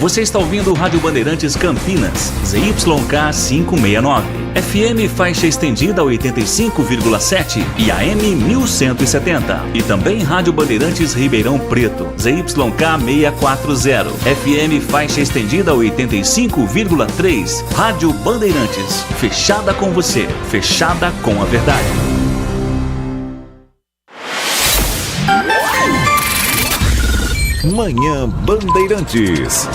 Você está ouvindo Rádio Bandeirantes Campinas, ZYK 569, FM faixa estendida 85,7 e AM 1170. E também Rádio Bandeirantes Ribeirão Preto, ZYK 640, FM faixa estendida 85,3. Rádio Bandeirantes, fechada com você, fechada com a verdade. Manhã Bandeirantes.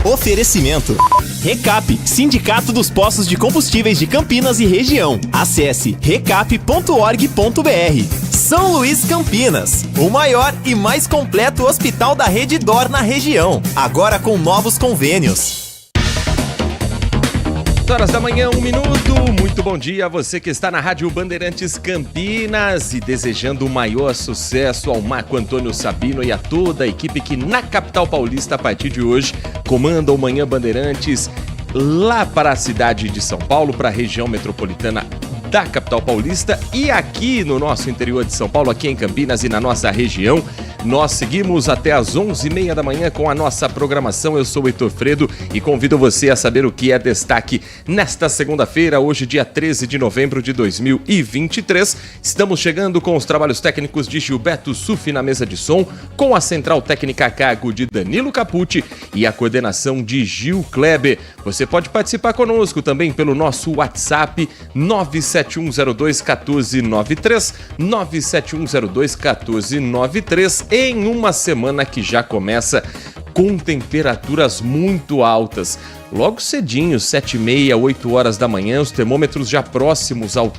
Oferecimento. Recap, Sindicato dos Postos de Combustíveis de Campinas e região. Acesse recap.org.br. São Luís Campinas, o maior e mais completo hospital da Rede DOR na região, agora com novos convênios. 8 da manhã, 1 minuto. Muito bom dia a você que está na Rádio Bandeirantes Campinas e desejando o maior sucesso ao Marco Antônio Sabino e a toda a equipe que na capital paulista, a partir de hoje, comanda o Manhã Bandeirantes lá para a cidade de São Paulo, para a região metropolitana da capital paulista e aqui no nosso interior de São Paulo, aqui em Campinas e na nossa região. Nós seguimos até às 11h30 da manhã com a nossa programação. Eu sou o Heitor Fredo e convido você a saber o que é destaque nesta segunda-feira, hoje dia 13 de novembro de 2023. Estamos chegando com os trabalhos técnicos de Gilberto Sufi na mesa de som, com a central técnica a cargo de Danilo Capucci e a coordenação de Gil Kleber. Você pode participar conosco também pelo nosso WhatsApp 971021493, 971021493, em uma semana que já começa com temperaturas muito altas. Logo cedinho, 7h30, 8 horas da manhã, os termômetros já próximos aos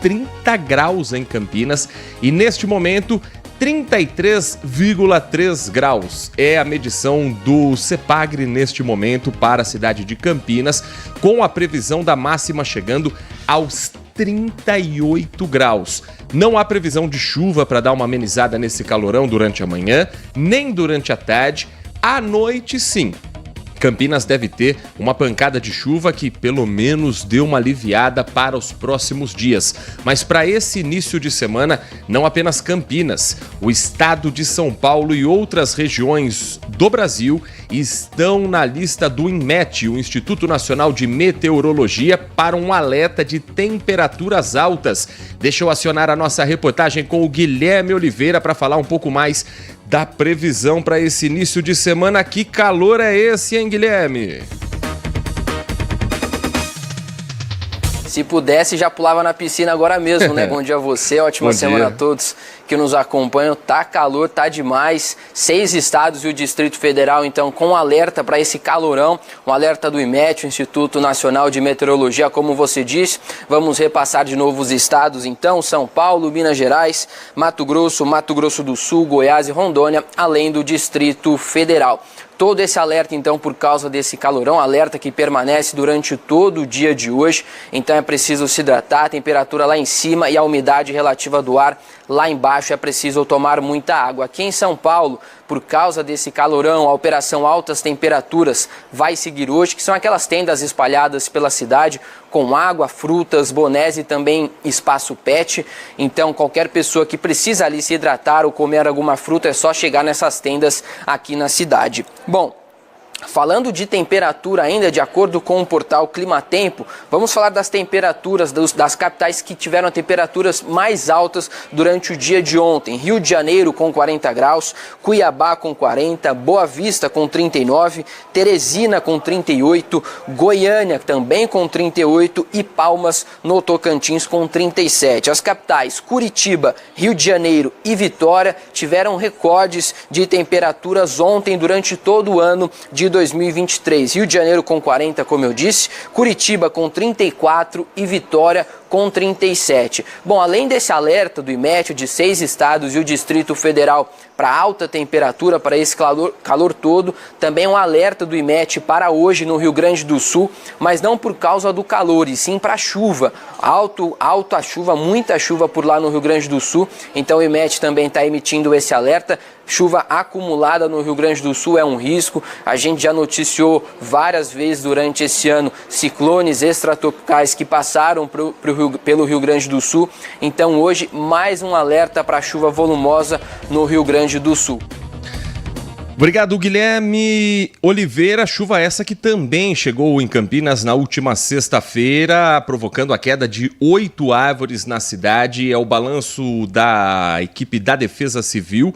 30 graus em Campinas e neste momento 33,3 graus é a medição do CEPAGRE neste momento para a cidade de Campinas, com a previsão da máxima chegando aos 38 graus. Não há previsão de chuva para dar uma amenizada nesse calorão durante a manhã, nem durante a tarde. À noite, sim. Campinas deve ter uma pancada de chuva que pelo menos deu uma aliviada para os próximos dias. Mas para esse início de semana, não apenas Campinas, o estado de São Paulo e outras regiões do Brasil estão na lista do INMET, o Instituto Nacional de Meteorologia, para um alerta de temperaturas altas. Deixa eu acionar a nossa reportagem com o Guilherme Oliveira para falar um pouco mais da previsão para esse início de semana. Que calor é esse, hein, Guilherme? Se pudesse, já pulava na piscina agora mesmo, né? Bom dia a você, ótima semana a todos que nos acompanham. Tá calor, tá demais. 6 estados e o Distrito Federal, então, com alerta para esse calorão. Um alerta do INMET, o Instituto Nacional de Meteorologia, como você disse. Vamos repassar de novo os estados, então. São Paulo, Minas Gerais, Mato Grosso do Sul, Goiás e Rondônia, além do Distrito Federal. Todo esse alerta, então, por causa desse calorão, alerta que permanece durante todo o dia de hoje. Então é preciso se hidratar, a temperatura lá em cima e a umidade relativa do ar lá embaixo, é preciso tomar muita água. Aqui em São Paulo, por causa desse calorão, a operação Altas Temperaturas vai seguir hoje, que são aquelas tendas espalhadas pela cidade com água, frutas, bonés e também espaço pet. Então qualquer pessoa que precisa ali se hidratar ou comer alguma fruta é só chegar nessas tendas aqui na cidade. Bom, falando de temperatura ainda, de acordo com o portal Climatempo, vamos falar das temperaturas das capitais que tiveram temperaturas mais altas durante o dia de ontem. Rio de Janeiro com 40 graus, Cuiabá com 40, Boa Vista com 39, Teresina com 38, Goiânia também com 38 e Palmas no Tocantins com 37. As capitais Curitiba, Rio de Janeiro e Vitória tiveram recordes de temperaturas ontem durante todo o ano de 2023. Rio de Janeiro com 40, como eu disse, Curitiba com 34 e Vitória com 37. Bom, além desse alerta do INMET de 6 estados e o Distrito Federal para alta temperatura, para esse calor todo, também um alerta do INMET para hoje no Rio Grande do Sul, mas não por causa do calor, e sim para a chuva. Alta chuva, muita chuva por lá no Rio Grande do Sul, então o INMET também está emitindo esse alerta. Chuva acumulada no Rio Grande do Sul é um risco. A gente já noticiou várias vezes durante esse ano ciclones extratropicais que passaram pelo Rio Grande do Sul. Então hoje mais um alerta para chuva volumosa no Rio Grande do Sul. Obrigado, Guilherme Oliveira. Chuva essa que também chegou em Campinas na última sexta-feira, provocando a queda de 8 árvores na cidade. É o balanço da equipe da Defesa Civil.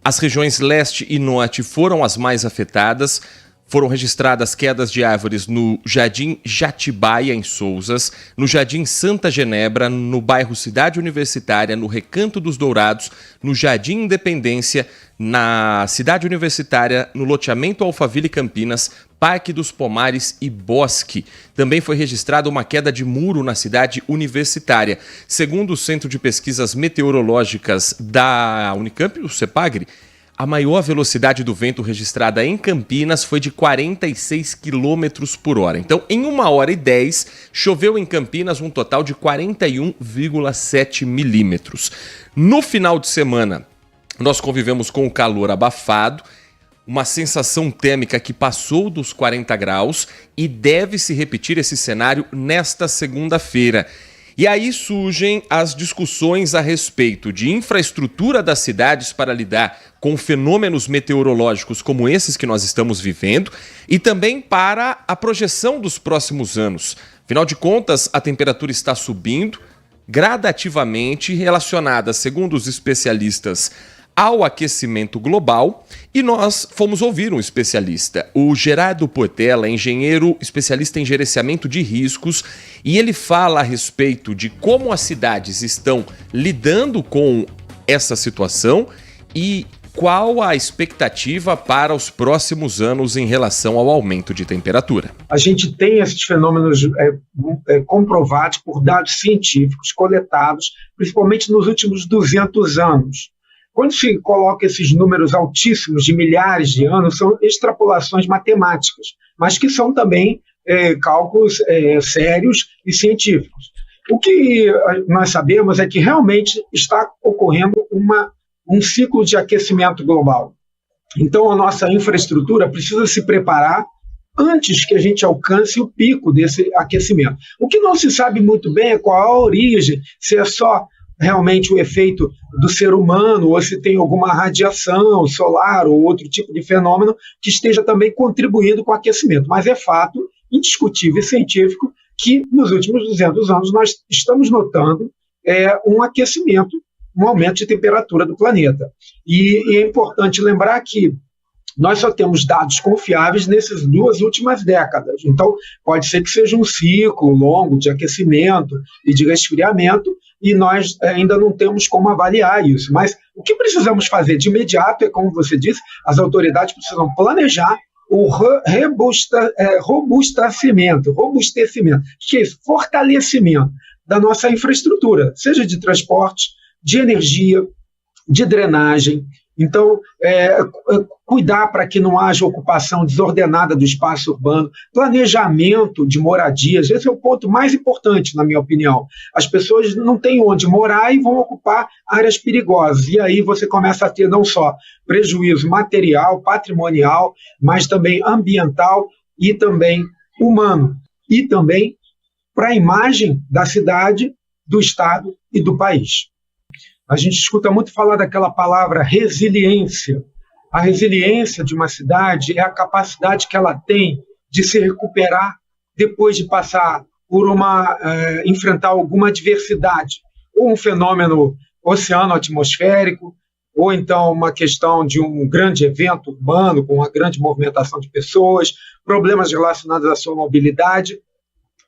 As regiões leste e norte foram as mais afetadas. Foram registradas quedas de árvores no Jardim Jatibaia, em Sousas, no Jardim Santa Genebra, no bairro Cidade Universitária, no Recanto dos Dourados, no Jardim Independência, na Cidade Universitária, no loteamento Alphaville Campinas, Parque dos Pomares e Bosque. Também foi registrada uma queda de muro na Cidade Universitária. Segundo o Centro de Pesquisas Meteorológicas da Unicamp, o CEPAGRE, a maior velocidade do vento registrada em Campinas foi de 46 km por hora. Então, em 1h10, choveu em Campinas um total de 41,7 milímetros. No final de semana, nós convivemos com o calor abafado, uma sensação térmica que passou dos 40 graus e deve se repetir esse cenário nesta segunda-feira. E aí surgem as discussões a respeito de infraestrutura das cidades para lidar com fenômenos meteorológicos como esses que nós estamos vivendo e também para a projeção dos próximos anos. Afinal de contas, a temperatura está subindo gradativamente, relacionada, segundo os especialistas, ao aquecimento global, e nós fomos ouvir um especialista, o Gerardo Portela, engenheiro especialista em gerenciamento de riscos, e ele fala a respeito de como as cidades estão lidando com essa situação e qual a expectativa para os próximos anos em relação ao aumento de temperatura. A gente tem esses fenômenos comprovados por dados científicos coletados, principalmente nos últimos 200 anos. Quando se coloca esses números altíssimos de milhares de anos, são extrapolações matemáticas, mas que são também cálculos sérios e científicos. O que nós sabemos é que realmente está ocorrendo um ciclo de aquecimento global. Então, a nossa infraestrutura precisa se preparar antes que a gente alcance o pico desse aquecimento. O que não se sabe muito bem é qual a origem, se é só realmente o efeito do ser humano ou se tem alguma radiação solar ou outro tipo de fenômeno que esteja também contribuindo com o aquecimento. Mas é fato indiscutível e científico que nos últimos 200 anos nós estamos notando um aquecimento, um aumento de temperatura do planeta. E é importante lembrar que nós só temos dados confiáveis nessas 2 últimas décadas. Então, pode ser que seja um ciclo longo de aquecimento e de resfriamento, e nós ainda não temos como avaliar isso. Mas o que precisamos fazer de imediato é, como você disse, as autoridades precisam planejar o robustecimento, que é isso? Fortalecimento da nossa infraestrutura, seja de transporte, de energia, de drenagem. Então, cuidar para que não haja ocupação desordenada do espaço urbano, planejamento de moradias, esse é o ponto mais importante, na minha opinião. As pessoas não têm onde morar e vão ocupar áreas perigosas, e aí você começa a ter não só prejuízo material, patrimonial, mas também ambiental e também humano, e também para a imagem da cidade, do estado e do país. A gente escuta muito falar daquela palavra resiliência. A resiliência de uma cidade é a capacidade que ela tem de se recuperar depois de passar por enfrentar alguma adversidade, ou um fenômeno oceano-atmosférico, ou então uma questão de um grande evento urbano com uma grande movimentação de pessoas, problemas relacionados à sua mobilidade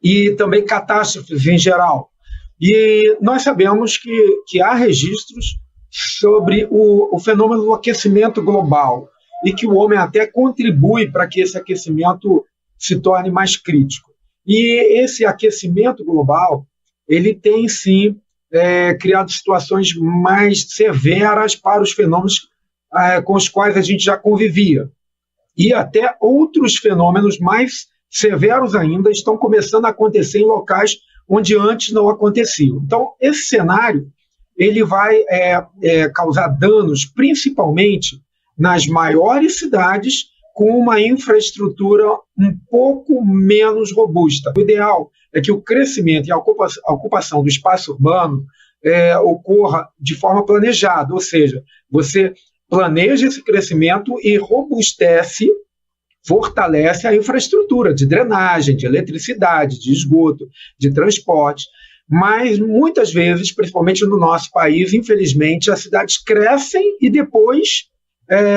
e também catástrofes em geral. E nós sabemos que há registros sobre o fenômeno do aquecimento global e que o homem até contribui para que esse aquecimento se torne mais crítico. E esse aquecimento global, ele tem sim criado situações mais severas para os fenômenos com os quais a gente já convivia. E até outros fenômenos mais severos ainda estão começando a acontecer em locais onde antes não aconteciam. Então, esse cenário ele vai causar danos principalmente nas maiores cidades com uma infraestrutura um pouco menos robusta. O ideal é que o crescimento e a ocupação do espaço urbano ocorra de forma planejada, ou seja, você planeja esse crescimento e robustece, fortalece a infraestrutura de drenagem, de eletricidade, de esgoto, de transporte. Mas muitas vezes, principalmente no nosso país, infelizmente, as cidades crescem e depois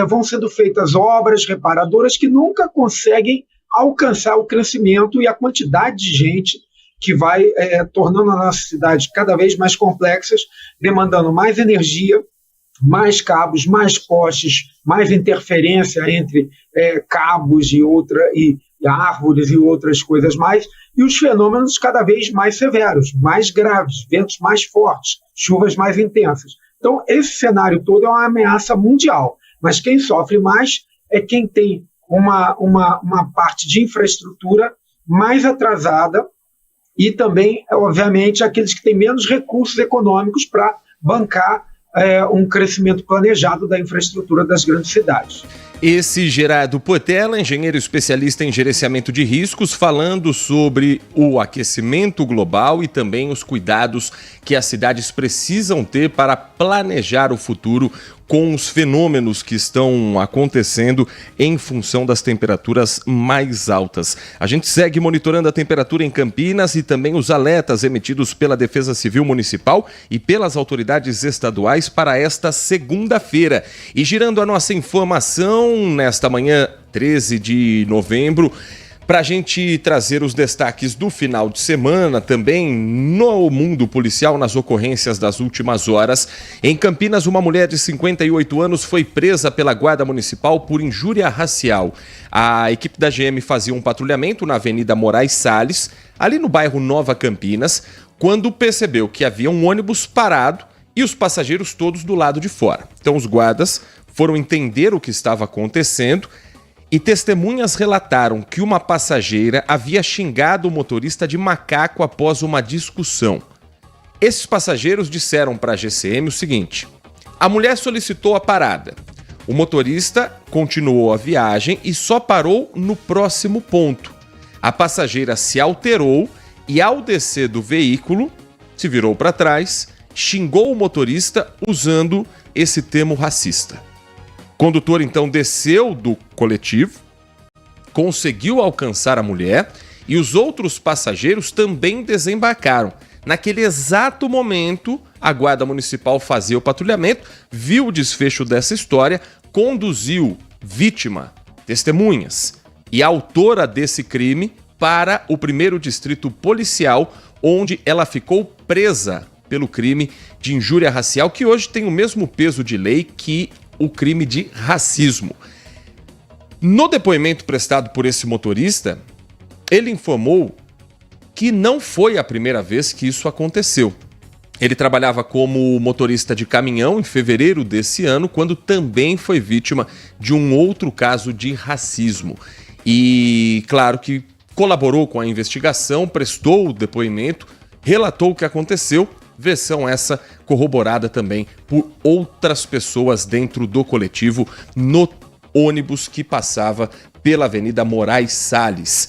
vão sendo feitas obras reparadoras que nunca conseguem alcançar o crescimento e a quantidade de gente que vai tornando a nossa cidade cada vez mais complexas, demandando mais energia, mais cabos, mais postes, mais interferência entre cabos e árvores e outras coisas mais, e os fenômenos cada vez mais severos, mais graves, ventos mais fortes, chuvas mais intensas. Então, esse cenário todo é uma ameaça mundial, mas quem sofre mais é quem tem uma parte de infraestrutura mais atrasada e também, obviamente, aqueles que têm menos recursos econômicos para bancar um crescimento planejado da infraestrutura das grandes cidades. Esse Gerardo Portela, engenheiro especialista em gerenciamento de riscos, falando sobre o aquecimento global e também os cuidados que as cidades precisam ter para planejar o futuro com os fenômenos que estão acontecendo em função das temperaturas mais altas. A gente segue monitorando a temperatura em Campinas e também os alertas emitidos pela Defesa Civil Municipal e pelas autoridades estaduais para esta segunda-feira. E girando a nossa informação nesta manhã, 13 de novembro, para a gente trazer os destaques do final de semana, também no mundo policial, nas ocorrências das últimas horas. Em Campinas, uma mulher de 58 anos foi presa pela Guarda Municipal por injúria racial. A equipe da GM fazia um patrulhamento na Avenida Moraes Salles, ali no bairro Nova Campinas, quando percebeu que havia um ônibus parado e os passageiros todos do lado de fora. Então os guardas foram entender o que estava acontecendo e testemunhas relataram que uma passageira havia xingado o motorista de macaco após uma discussão. Esses passageiros disseram para a GCM o seguinte: a mulher solicitou a parada. O motorista continuou a viagem e só parou no próximo ponto. A passageira se alterou e, ao descer do veículo, se virou para trás, xingou o motorista usando esse termo racista. O condutor então desceu do coletivo, conseguiu alcançar a mulher e os outros passageiros também desembarcaram. Naquele exato momento, a Guarda Municipal fazia o patrulhamento, viu o desfecho dessa história, conduziu vítima, testemunhas e autora desse crime para o 1º Distrito Policial, onde ela ficou presa pelo crime de injúria racial, que hoje tem o mesmo peso de lei que o crime de racismo. No depoimento prestado por esse motorista, ele informou que não foi a primeira vez que isso aconteceu. Ele trabalhava como motorista de caminhão em fevereiro desse ano, quando também foi vítima de um outro caso de racismo. E, claro, que colaborou com a investigação, prestou o depoimento, relatou o que aconteceu, versão essa corroborada também por outras pessoas dentro do coletivo no ônibus que passava pela Avenida Moraes Salles.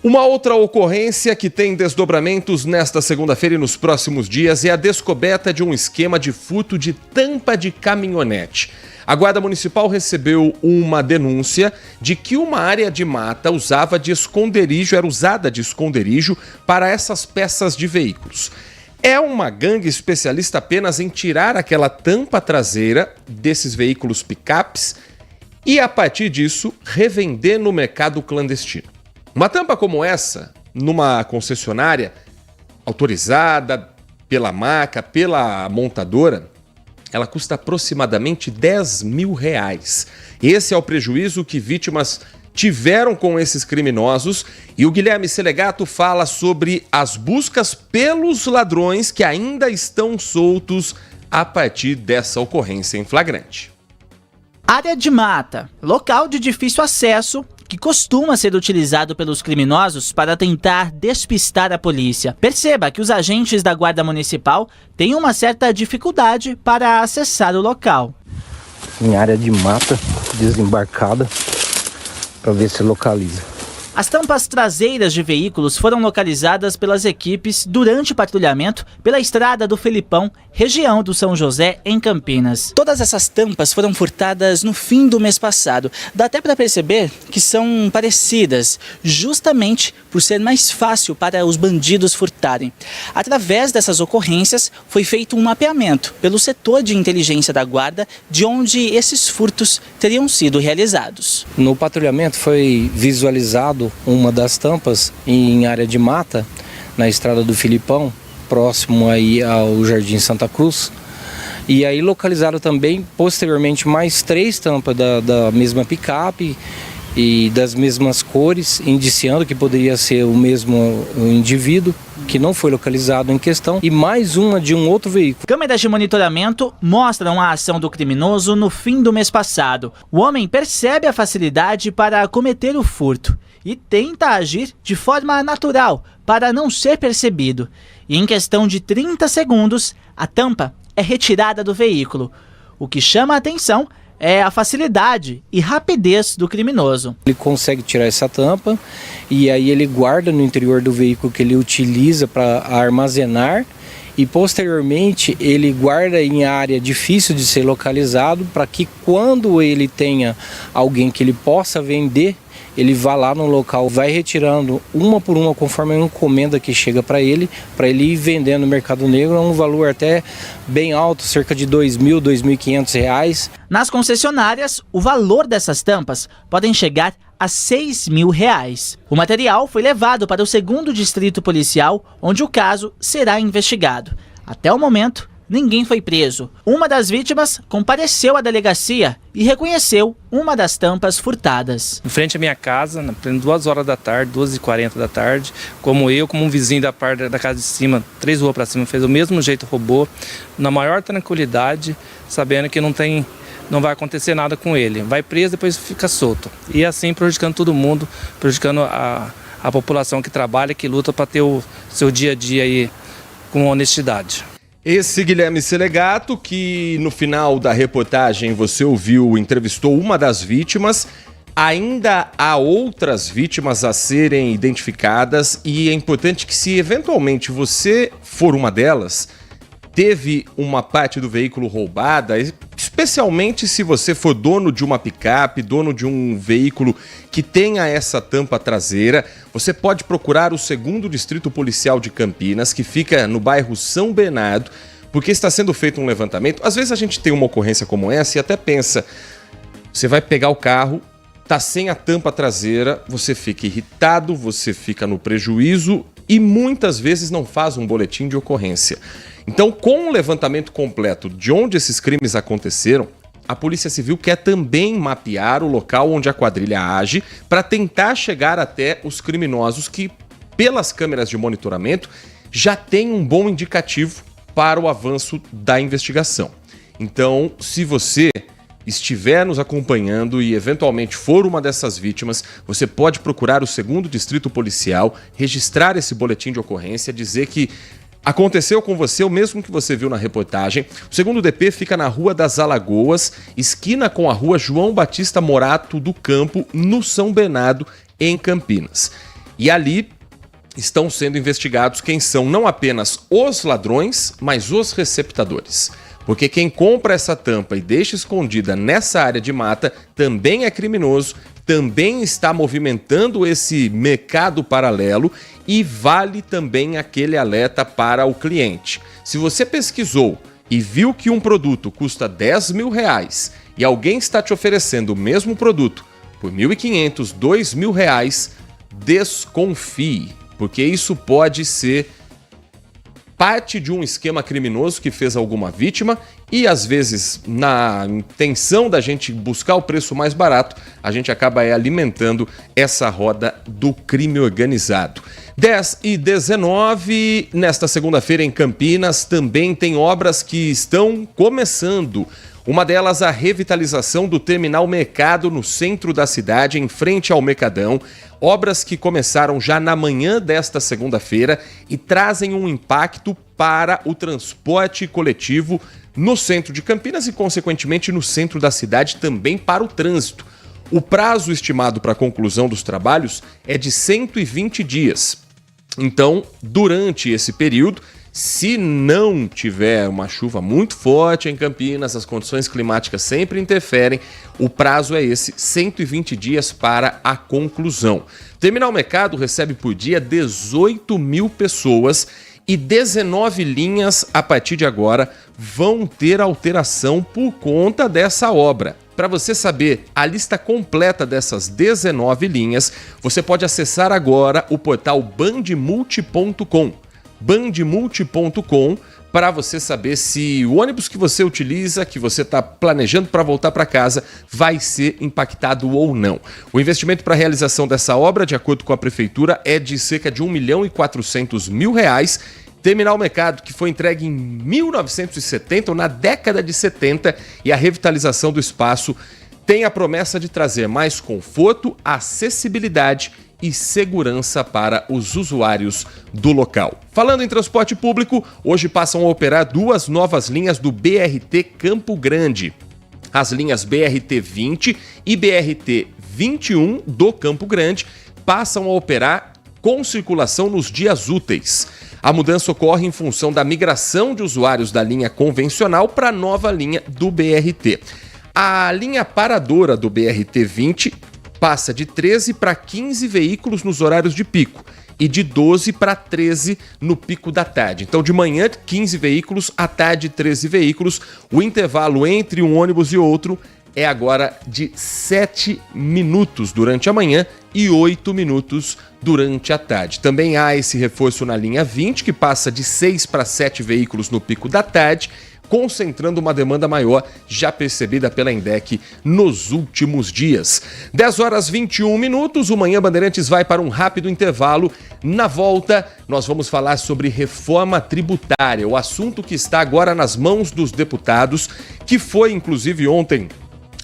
Uma outra ocorrência que tem desdobramentos nesta segunda-feira e nos próximos dias é a descoberta de um esquema de furto de tampa de caminhonete. A Guarda Municipal recebeu uma denúncia de que uma área de mata era usada de esconderijo para essas peças de veículos. É uma gangue especialista apenas em tirar aquela tampa traseira desses veículos picapes e, a partir disso, revender no mercado clandestino. Uma tampa como essa, numa concessionária autorizada pela marca, pela montadora, ela custa aproximadamente R$10 mil. Esse é o prejuízo que vítimas tiveram com esses criminosos, e o Guilherme Selegato fala sobre as buscas pelos ladrões que ainda estão soltos a partir dessa ocorrência em flagrante. Área de mata, local de difícil acesso que costuma ser utilizado pelos criminosos para tentar despistar a polícia. Perceba que os agentes da Guarda Municipal têm uma certa dificuldade para acessar o local. Em área de mata, desembarcada, para ver se localiza. As tampas traseiras de veículos foram localizadas pelas equipes durante o patrulhamento pela estrada do Felipão, região do São José, em Campinas. Todas essas tampas foram furtadas no fim do mês passado. Dá até para perceber que são parecidas, justamente por ser mais fácil para os bandidos furtarem. Através dessas ocorrências, foi feito um mapeamento pelo setor de inteligência da Guarda de onde esses furtos teriam sido realizados. No patrulhamento foi visualizado uma das tampas em área de mata, na estrada do Filipão, próximo aí ao Jardim Santa Cruz. E aí localizaram também, posteriormente, mais 3 tampas da mesma picape e das mesmas cores, indiciando que poderia ser o mesmo indivíduo, que não foi localizado em questão, e mais uma de um outro veículo. Câmeras de monitoramento mostram a ação do criminoso no fim do mês passado. O homem percebe a facilidade para cometer o furto e tenta agir de forma natural para não ser percebido. E em questão de 30 segundos, a tampa é retirada do veículo. O que chama a atenção é a facilidade e rapidez do criminoso. Ele consegue tirar essa tampa e aí ele guarda no interior do veículo que ele utiliza para armazenar e posteriormente ele guarda em área difícil de ser localizado para que quando ele tenha alguém que ele possa vender, ele vai lá no local, vai retirando uma por uma conforme a encomenda que chega para ele ir vendendo no mercado negro a um valor até bem alto, cerca de R$2.000, R$2.500. Nas concessionárias, o valor dessas tampas podem chegar a R$6.000. O material foi levado para o 2º Distrito Policial, onde o caso será investigado. Até o momento, ninguém foi preso. Uma das vítimas compareceu à delegacia e reconheceu uma das tampas furtadas. Em frente à minha casa, na 2 horas da tarde, 2h40 da tarde, como um vizinho da parte da casa de cima, 3 ruas para cima, fez o mesmo jeito, roubou, na maior tranquilidade, sabendo que não vai acontecer nada com ele. Vai preso, depois fica solto. E assim prejudicando todo mundo, prejudicando a população que trabalha, que luta para ter o seu dia a dia aí com honestidade. Esse Guilherme Selegato, que no final da reportagem você ouviu, entrevistou uma das vítimas. Ainda há outras vítimas a serem identificadas e é importante que, se eventualmente você for uma delas, teve uma parte do veículo roubada, especialmente se você for dono de uma picape, dono de um veículo que tenha essa tampa traseira, você pode procurar o 2º Distrito Policial de Campinas, que fica no bairro São Bernardo, porque está sendo feito um levantamento. Às vezes a gente tem uma ocorrência como essa e até pensa, você vai pegar o carro, tá sem a tampa traseira, você fica irritado, você fica no prejuízo e muitas vezes não faz um boletim de ocorrência. Então, com o levantamento completo de onde esses crimes aconteceram, a Polícia Civil quer também mapear o local onde a quadrilha age para tentar chegar até os criminosos que, pelas câmeras de monitoramento, já têm um bom indicativo para o avanço da investigação. Então, se você estiver nos acompanhando e eventualmente for uma dessas vítimas, você pode procurar o 2º Distrito Policial, registrar esse boletim de ocorrência, dizer que aconteceu com você o mesmo que você viu na reportagem. O 2º DP fica na Rua das Alagoas, esquina com a Rua João Batista Morato do Campo, no São Bernardo, em Campinas. E ali estão sendo investigados quem são não apenas os ladrões, mas os receptadores. Porque quem compra essa tampa e deixa escondida nessa área de mata também é criminoso, também está movimentando esse mercado paralelo e vale também aquele alerta para o cliente. Se você pesquisou e viu que um produto custa R$10.000 e alguém está te oferecendo o mesmo produto por R$1.500, R$2.000, desconfie, porque isso pode ser parte de um esquema criminoso que fez alguma vítima e, às vezes, na intenção da gente buscar o preço mais barato, a gente acaba alimentando essa roda do crime organizado. 10h19, nesta segunda-feira em Campinas, também tem obras que estão começando. Uma delas, a revitalização do Terminal Mercado no centro da cidade, em frente ao Mercadão. Obras que começaram já na manhã desta segunda-feira e trazem um impacto para o transporte coletivo no centro de Campinas e, consequentemente, no centro da cidade, também para o trânsito. O prazo estimado para a conclusão dos trabalhos é de 120 dias. Então, durante esse período, se não tiver uma chuva muito forte em Campinas, as condições climáticas sempre interferem, o prazo é esse, 120 dias para a conclusão. O Terminal Mercado recebe por dia 18 mil pessoas e 19 linhas, a partir de agora, vão ter alteração por conta dessa obra. Para você saber a lista completa dessas 19 linhas, você pode acessar agora o portal bandmulti.com. bandmulti.com, para você saber se o ônibus que você utiliza, que você está planejando para voltar para casa, vai ser impactado ou não. O investimento para a realização dessa obra, de acordo com a prefeitura, é de cerca de R$1.400.000. Terminal Mercado, que foi entregue em 1970, ou na década de 70, e a revitalização do espaço tem a promessa de trazer mais conforto, acessibilidade e segurança para os usuários do local. Falando em transporte público, hoje passam a operar 2 novas linhas do BRT Campo Grande. As linhas BRT 20 e BRT 21 do Campo Grande passam a operar com circulação nos dias úteis. A mudança ocorre em função da migração de usuários da linha convencional para a nova linha do BRT. A linha paradora do BRT 20 passa de 13 para 15 veículos nos horários de pico e de 12 para 13 no pico da tarde. Então, de manhã, 15 veículos, à tarde, 13 veículos. O intervalo entre um ônibus e outro é agora de 7 minutos durante a manhã e 8 minutos durante a tarde. Também há esse reforço na linha 20, que passa de 6 para 7 veículos no pico da tarde, concentrando uma demanda maior já percebida pela Endec nos últimos dias. 10h21, o Manhã Bandeirantes vai para um rápido intervalo. Na volta, nós vamos falar sobre reforma tributária, o assunto que está agora nas mãos dos deputados, que foi, inclusive, ontem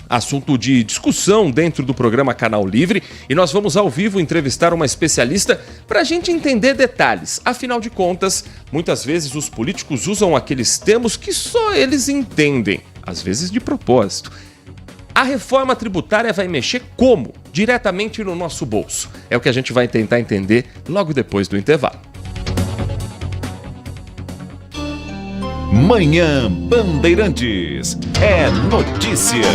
assunto de discussão dentro do programa Canal Livre, e nós vamos ao vivo entrevistar uma especialista para a gente entender detalhes. Afinal de contas, muitas vezes os políticos usam aqueles termos que só eles entendem, às vezes de propósito. A reforma tributária vai mexer como? Diretamente no nosso bolso. É o que a gente vai tentar entender logo depois do intervalo. Manhã Bandeirantes. É notícia.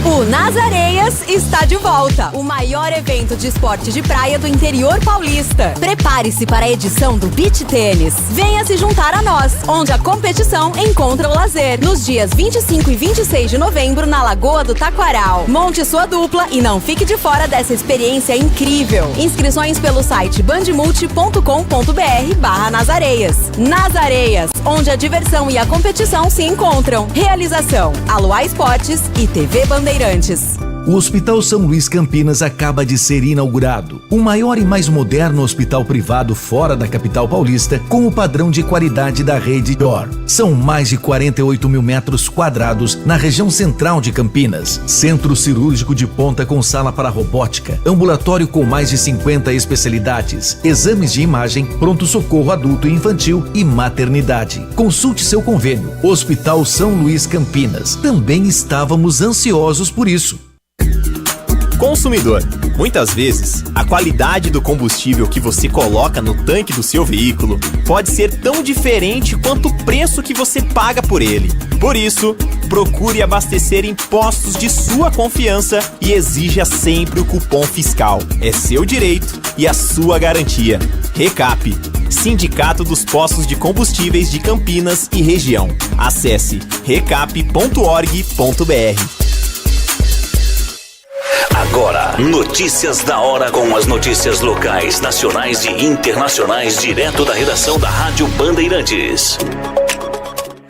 O Nas Areias está de volta. O maior evento de esporte de praia do interior paulista. Prepare-se para a edição do Beach Tênis. Venha se juntar a nós, onde a competição encontra o lazer. Nos dias 25 e 26 de novembro, na Lagoa do Taquaral. Monte sua dupla e não fique de fora dessa experiência incrível. Inscrições pelo site bandmulti.com.br/Nas Areias. Nas Areias, onde a diversão e a competição se encontram. Realização: Aloha Esportes e TV Bandeirantes. O Hospital São Luís Campinas acaba de ser inaugurado. O maior e mais moderno hospital privado fora da capital paulista, com o padrão de qualidade da rede DOR. São mais de 48 mil metros quadrados na região central de Campinas. Centro cirúrgico de ponta com sala para robótica, ambulatório com mais de 50 especialidades, exames de imagem, pronto-socorro adulto e infantil e maternidade. Consulte seu convênio. Hospital São Luís Campinas. Também estávamos ansiosos por isso. Consumidor, muitas vezes, a qualidade do combustível que você coloca no tanque do seu veículo pode ser tão diferente quanto o preço que você paga por ele. Por isso, procure abastecer em postos de sua confiança e exija sempre o cupom fiscal. É seu direito e a sua garantia. Recap, Sindicato dos Postos de Combustíveis de Campinas e Região. Acesse recap.org.br. Agora, notícias da hora com as notícias locais, nacionais e internacionais, direto da redação da Rádio Bandeirantes.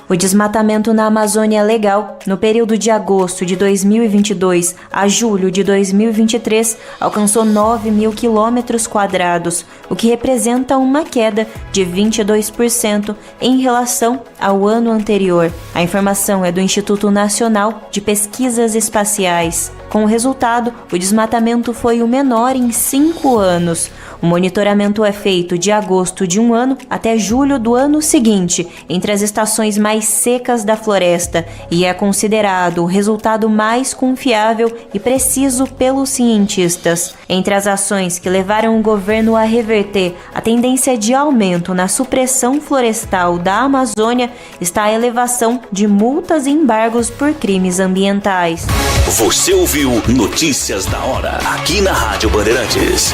O desmatamento na Amazônia é legal. No período de agosto de 2022 a julho de 2023, alcançou 9 mil quilômetros quadrados, o que representa uma queda de 22% em relação ao ano anterior. A informação é do Instituto Nacional de Pesquisas Espaciais. Com o resultado, o desmatamento foi o menor em 5 anos. O monitoramento é feito de agosto de um ano até julho do ano seguinte, entre as estações mais secas da floresta, e é considerado o resultado mais confiável e preciso pelos cientistas. Entre as ações que levaram o governo a reverter a tendência de aumento na supressão florestal da Amazônia está a elevação de multas e embargos por crimes ambientais. Você ouviu Notícias da Hora, aqui na Rádio Bandeirantes.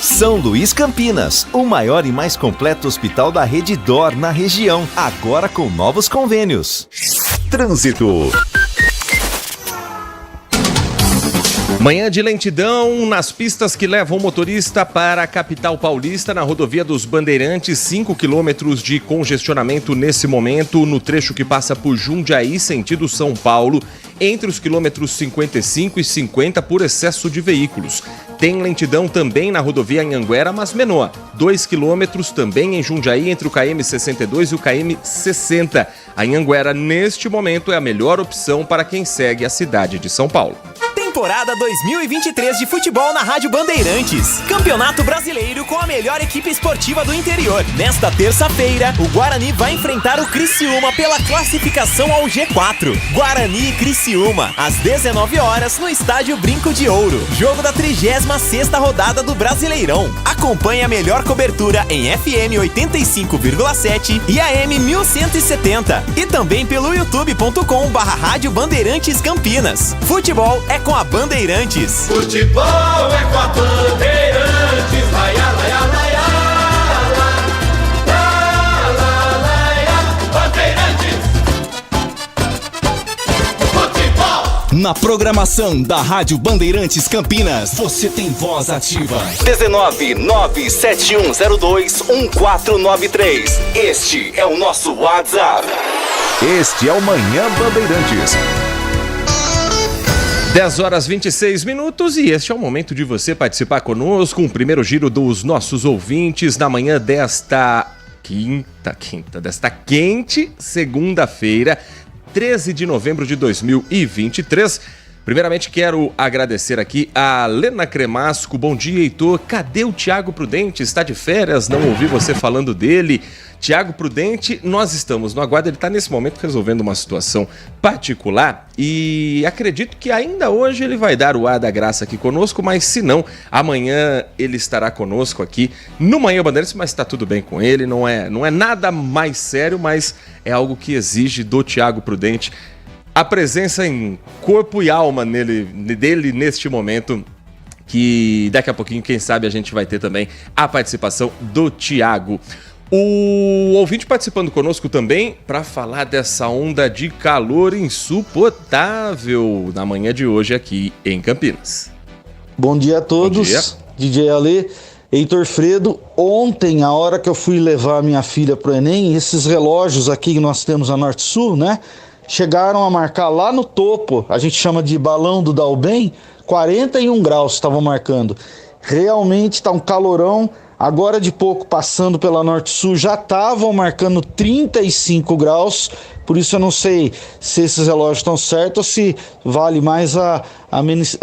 São Luís Campinas, o maior e mais completo hospital da rede DOR na região, agora com novos convênios. Trânsito. Manhã de lentidão nas pistas que levam o motorista para a capital paulista, na rodovia dos Bandeirantes, 5 quilômetros de congestionamento nesse momento, no trecho que passa por Jundiaí, sentido São Paulo, entre os quilômetros 55 e 50 por excesso de veículos. Tem lentidão também na rodovia Anhanguera, mas menor, 2 quilômetros também em Jundiaí, entre o KM 62 e o KM 60. A Anhanguera, neste momento, é a melhor opção para quem segue a cidade de São Paulo. Temporada 2023 de futebol na Rádio Bandeirantes. Campeonato Brasileiro com a melhor equipe esportiva do interior. Nesta terça-feira, o Guarani vai enfrentar o Criciúma pela classificação ao G4. Guarani e Criciúma, às 19 horas, no Estádio Brinco de Ouro. Jogo da 36ª rodada do Brasileirão. Acompanhe a melhor cobertura em FM 85,7 e AM 1170. E também pelo youtube.com/Rádio Bandeirantes Campinas. Futebol é com a Bandeirantes. Futebol é com a Bandeirantes. Laia, laia, laia, Bandeirantes. Futebol. Na programação da Rádio Bandeirantes Campinas, você tem voz ativa. 19971021493. Este é o nosso WhatsApp. Este é o Manhã Bandeirantes. 10 horas 26 minutos e este é o momento de você participar conosco, o primeiro giro dos nossos ouvintes na manhã desta desta quente segunda-feira, 13 de novembro de 2023. Primeiramente quero agradecer aqui a Lena Cremasco. Bom dia, Heitor. Cadê o Tiago Prudente? Está de férias? Não ouvi você falando dele. Tiago Prudente, nós estamos no aguardo. Ele está nesse momento resolvendo uma situação particular e acredito que ainda hoje ele vai dar o ar da graça aqui conosco, mas se não, amanhã ele estará conosco aqui no Manhã Bandeirantes, mas está tudo bem com ele, não é nada mais sério, mas é algo que exige do Tiago Prudente a presença em corpo e alma dele neste momento, que daqui a pouquinho, quem sabe, a gente vai ter também a participação do Tiago. O ouvinte participando conosco também para falar dessa onda de calor insuportável na manhã de hoje aqui em Campinas. Bom dia a todos. Bom dia. DJ Ale, Heitor Fredo. Ontem, a hora que eu fui levar minha filha pro Enem, esses relógios aqui que nós temos na Norte Sul, né? Chegaram a marcar lá no topo, a gente chama de balão do Dalben, 41 graus estavam marcando. Realmente está um calorão. Agora de pouco, passando pela Norte Sul, já estavam marcando 35 graus, por isso eu não sei se esses relógios estão certos ou se vale mais a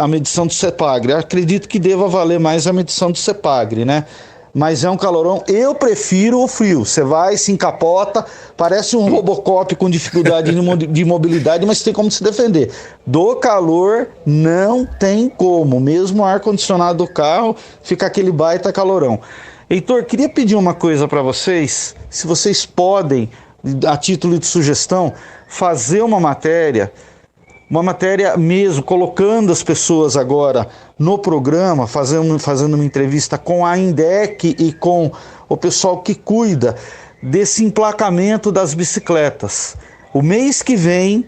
medição do CEPAGRE. Eu acredito que deva valer mais a medição do CEPAGRE, né? Mas é um calorão, eu prefiro o frio. Você vai, se encapota, parece um Robocop com dificuldade de mobilidade, mas tem como se defender. Do calor não tem como, mesmo o ar-condicionado do carro fica aquele baita calorão. Heitor, queria pedir uma coisa para vocês, se vocês podem, a título de sugestão, fazer uma matéria mesmo, colocando as pessoas agora no programa, fazendo uma entrevista com a INDEC e com o pessoal que cuida desse emplacamento das bicicletas. O mês que vem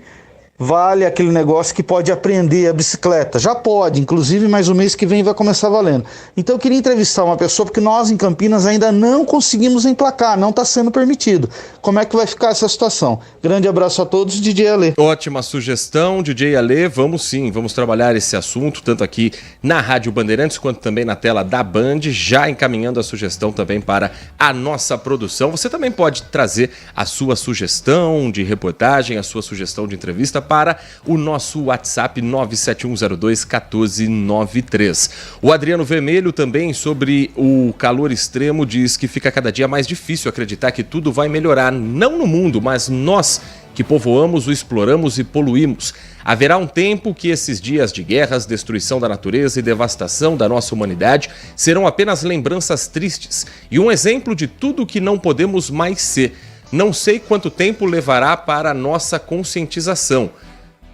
vale aquele negócio que pode apreender a bicicleta. Já pode, inclusive, mas o mês que vem vai começar valendo. Então eu queria entrevistar uma pessoa, porque nós em Campinas ainda não conseguimos emplacar, não está sendo permitido. Como é que vai ficar essa situação? Grande abraço a todos, DJ Ale. Ótima sugestão, DJ Ale. Vamos trabalhar esse assunto, tanto aqui na Rádio Bandeirantes, quanto também na tela da Band, já encaminhando a sugestão também para a nossa produção. Você também pode trazer a sua sugestão de reportagem, a sua sugestão de entrevista para o nosso WhatsApp 971021493. O Adriano Vermelho também, sobre o calor extremo, diz que fica cada dia mais difícil acreditar que tudo vai melhorar, não no mundo, mas nós que povoamos, o exploramos e poluímos. Haverá um tempo que esses dias de guerras, destruição da natureza e devastação da nossa humanidade serão apenas lembranças tristes e um exemplo de tudo que não podemos mais ser. Não sei quanto tempo levará para a nossa conscientização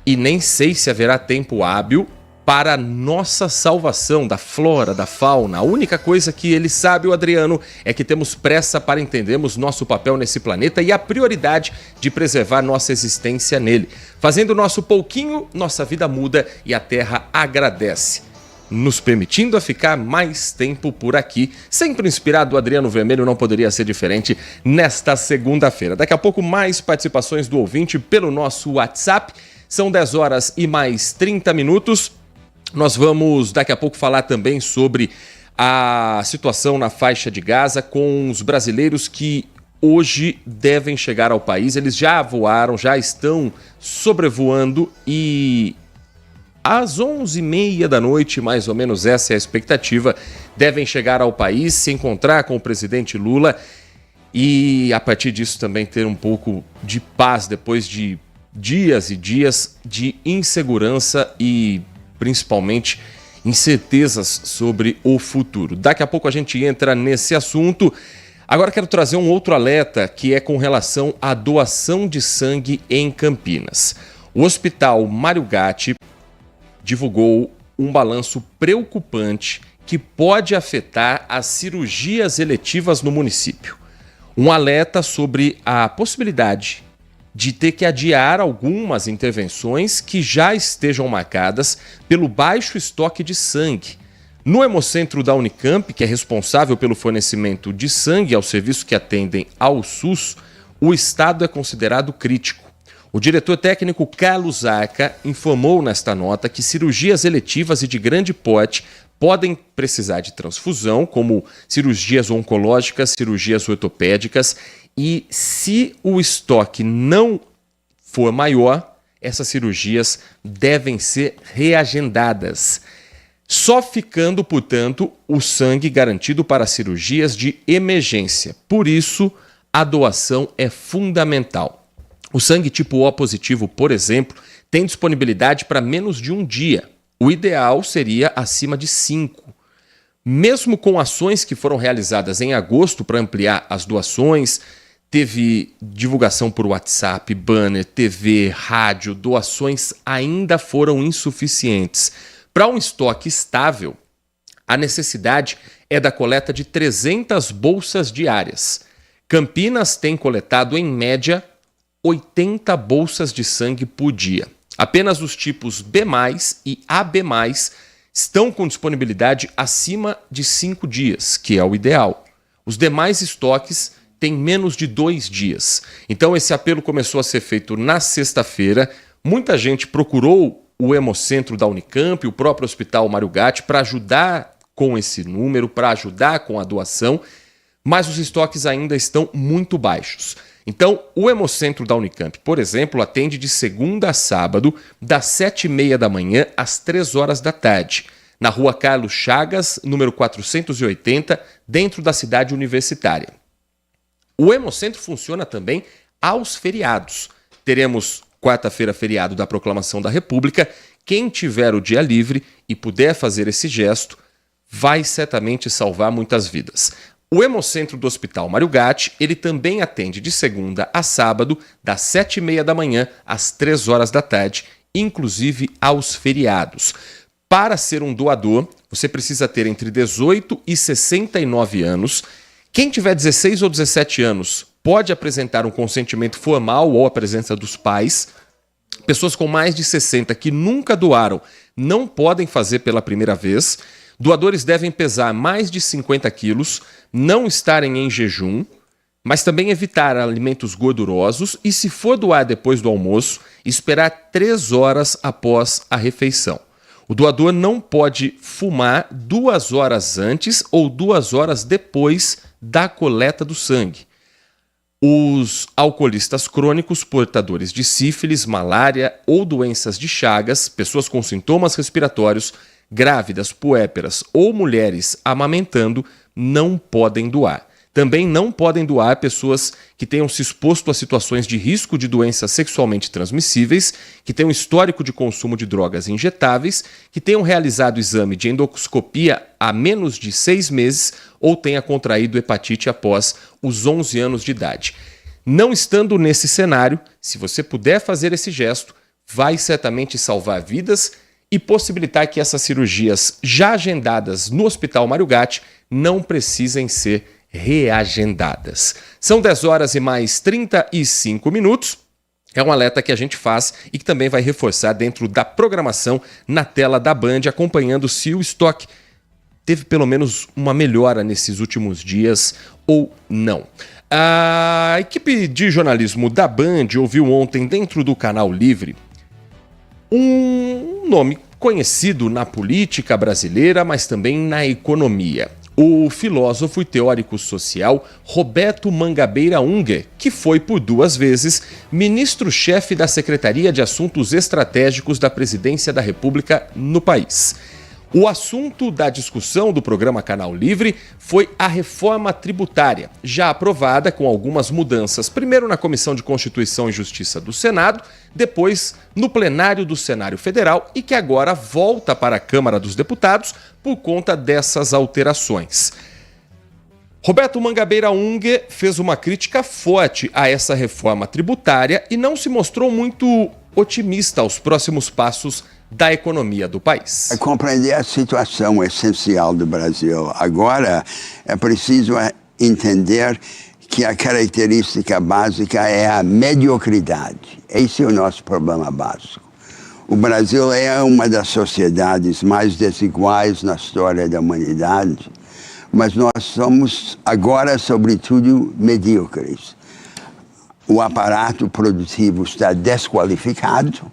e nem sei se haverá tempo hábil para a nossa salvação da flora, da fauna. A única coisa que ele sabe, o Adriano, é que temos pressa para entendermos nosso papel nesse planeta e a prioridade de preservar nossa existência nele. Fazendo o nosso pouquinho, nossa vida muda e a Terra agradece, nos permitindo a ficar mais tempo por aqui. Sempre inspirado, o Adriano Vermelho não poderia ser diferente nesta segunda-feira. Daqui a pouco, mais participações do ouvinte pelo nosso WhatsApp. São 10 horas e mais 30 minutos. Nós vamos daqui a pouco falar também sobre a situação na faixa de Gaza com os brasileiros que hoje devem chegar ao país. Eles já voaram, já estão sobrevoando e às 11h30 da noite, mais ou menos essa é a expectativa, devem chegar ao país, se encontrar com o presidente Lula e a partir disso também ter um pouco de paz depois de dias e dias de insegurança e principalmente incertezas sobre o futuro. Daqui a pouco a gente entra nesse assunto. Agora quero trazer um outro alerta que é com relação à doação de sangue em Campinas. O Hospital Mário Gatti divulgou um balanço preocupante que pode afetar as cirurgias eletivas no município. Um alerta sobre a possibilidade de ter que adiar algumas intervenções que já estejam marcadas pelo baixo estoque de sangue. No Hemocentro da Unicamp, que é responsável pelo fornecimento de sangue aos serviços que atendem ao SUS, o estado é considerado crítico. O diretor técnico Carlos Arca informou nesta nota que cirurgias eletivas e de grande porte podem precisar de transfusão, como cirurgias oncológicas, cirurgias ortopédicas, e se o estoque não for maior, essas cirurgias devem ser reagendadas, só ficando, portanto, o sangue garantido para cirurgias de emergência. Por isso, a doação é fundamental. O sangue tipo O positivo, por exemplo, tem disponibilidade para menos de um dia. O ideal seria acima de 5. Mesmo com ações que foram realizadas em agosto para ampliar as doações, teve divulgação por WhatsApp, banner, TV, rádio, doações ainda foram insuficientes. Para um estoque estável, a necessidade é da coleta de 300 bolsas diárias. Campinas tem coletado, em média, 80 bolsas de sangue por dia. Apenas os tipos B+, e AB+, estão com disponibilidade acima de 5 dias, que é o ideal. Os demais estoques têm menos de 2 dias. Então esse apelo começou a ser feito na sexta-feira. Muita gente procurou o Hemocentro da Unicamp, o próprio Hospital Mário Gatti, para ajudar com esse número, para ajudar com a doação, mas os estoques ainda estão muito baixos. Então, o Hemocentro da Unicamp, por exemplo, atende de segunda a sábado, das 7h30 da manhã às 3 horas da tarde, na Rua Carlos Chagas, número 480, dentro da cidade universitária. O Hemocentro funciona também aos feriados. Teremos quarta-feira, feriado da Proclamação da República. Quem tiver o dia livre e puder fazer esse gesto, vai certamente salvar muitas vidas. O Hemocentro do Hospital Mário Gatti, ele também atende de segunda a sábado, das 7h30 da manhã às 3 horas da tarde, inclusive aos feriados. Para ser um doador, você precisa ter entre 18 e 69 anos. Quem tiver 16 ou 17 anos pode apresentar um consentimento formal ou a presença dos pais. Pessoas com mais de 60 que nunca doaram não podem fazer pela primeira vez. Doadores devem pesar mais de 50 quilos, não estarem em jejum, mas também evitar alimentos gordurosos e, se for doar depois do almoço, esperar 3 horas após a refeição. O doador não pode fumar 2 horas antes ou 2 horas depois da coleta do sangue. Os alcoolistas crônicos, portadores de sífilis, malária ou doenças de Chagas, pessoas com sintomas respiratórios, grávidas, puérperas ou mulheres amamentando não podem doar. Também não podem doar pessoas que tenham se exposto a situações de risco de doenças sexualmente transmissíveis, que tenham histórico de consumo de drogas injetáveis, que tenham realizado exame de endoscopia há menos de 6 meses ou tenha contraído hepatite após os 11 anos de idade. Não estando nesse cenário, se você puder fazer esse gesto, vai certamente salvar vidas e possibilitar que essas cirurgias já agendadas no Hospital Mário Gatti não precisem ser reagendadas. São 10 horas e mais 35 minutos. É um alerta que a gente faz e que também vai reforçar dentro da programação na tela da Band, acompanhando se o estoque teve pelo menos uma melhora nesses últimos dias ou não. A equipe de jornalismo da Band ouviu ontem dentro do Canal Livre um nome conhecido na política brasileira, mas também na economia. O filósofo e teórico social Roberto Mangabeira Unger, que foi por 2 vezes ministro-chefe da Secretaria de Assuntos Estratégicos da Presidência da República no país. O assunto da discussão do programa Canal Livre foi a reforma tributária, já aprovada com algumas mudanças, primeiro na Comissão de Constituição e Justiça do Senado, depois no plenário do Senado Federal e que agora volta para a Câmara dos Deputados por conta dessas alterações. Roberto Mangabeira Unger fez uma crítica forte a essa reforma tributária e não se mostrou muito otimista aos próximos passos da economia do país. Compreender a situação essencial do Brasil. Agora é preciso entender que a característica básica é a mediocridade. Esse é o nosso problema básico. O Brasil é uma das sociedades mais desiguais na história da humanidade, mas nós somos agora, sobretudo, medíocres. O aparato produtivo está desqualificado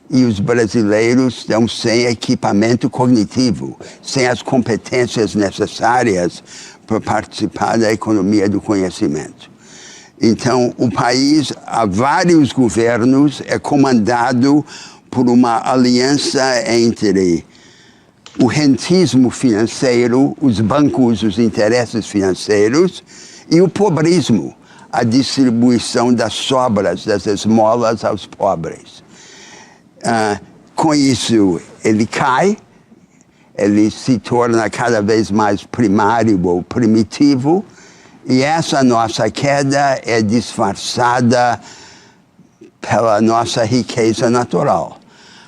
e os brasileiros estão sem equipamento cognitivo, sem as competências necessárias para participar da economia do conhecimento. Então, o país, há vários governos, é comandado por uma aliança entre o rentismo financeiro, os bancos, os interesses financeiros e o pobrismo, a distribuição das sobras, das esmolas aos pobres. Com isso, ele cai, ele se torna cada vez mais primário ou primitivo, e essa nossa queda é disfarçada pela nossa riqueza natural.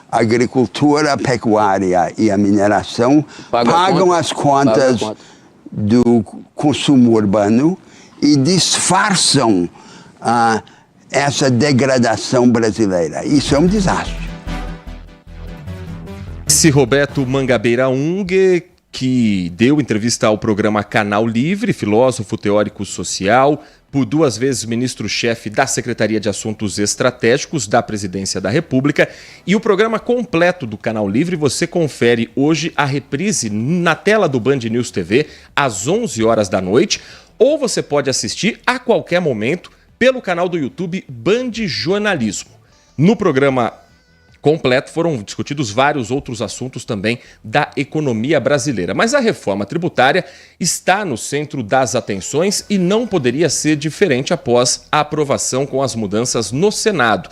A agricultura, a pecuária e a mineração pagam as contas do consumo urbano e disfarçam essa degradação brasileira. Isso é um desastre. Esse Roberto Mangabeira Unger, que deu entrevista ao programa Canal Livre, filósofo teórico social, por 2 vezes ministro-chefe da Secretaria de Assuntos Estratégicos da Presidência da República. E o programa completo do Canal Livre você confere hoje a reprise na tela do Band News TV às 11 horas da noite, ou você pode assistir a qualquer momento pelo canal do YouTube Band Jornalismo. No programa completo foram discutidos vários outros assuntos também da economia brasileira. Mas a reforma tributária está no centro das atenções e não poderia ser diferente após a aprovação com as mudanças no Senado.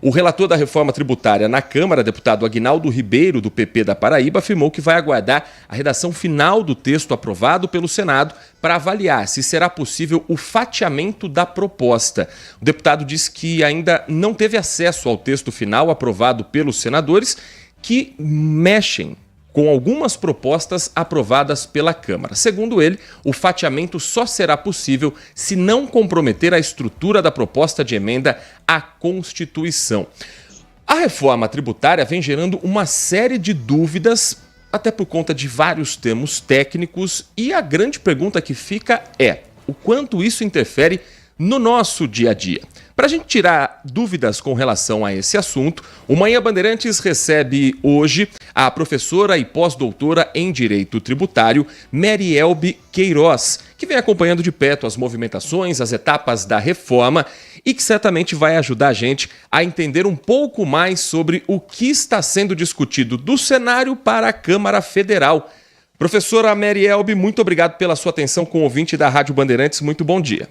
O relator da reforma tributária na Câmara, deputado Aguinaldo Ribeiro, do PP da Paraíba, afirmou que vai aguardar a redação final do texto aprovado pelo Senado para avaliar se será possível o fatiamento da proposta. O deputado disse que ainda não teve acesso ao texto final aprovado pelos senadores, que mexem com algumas propostas aprovadas pela Câmara. Segundo ele, o fatiamento só será possível se não comprometer a estrutura da proposta de emenda à Constituição. A reforma tributária vem gerando uma série de dúvidas, até por conta de vários termos técnicos, e a grande pergunta que fica é: o quanto isso interfere no nosso dia a dia? Para a gente tirar dúvidas com relação a esse assunto, o Manhã Bandeirantes recebe hoje a professora e pós-doutora em Direito Tributário, Marielbe Queiroz, que vem acompanhando de perto as movimentações, as etapas da reforma e que certamente vai ajudar a gente a entender um pouco mais sobre o que está sendo discutido do cenário para a Câmara Federal. Professora Marielbe, muito obrigado pela sua atenção com o ouvinte da Rádio Bandeirantes. Muito bom dia.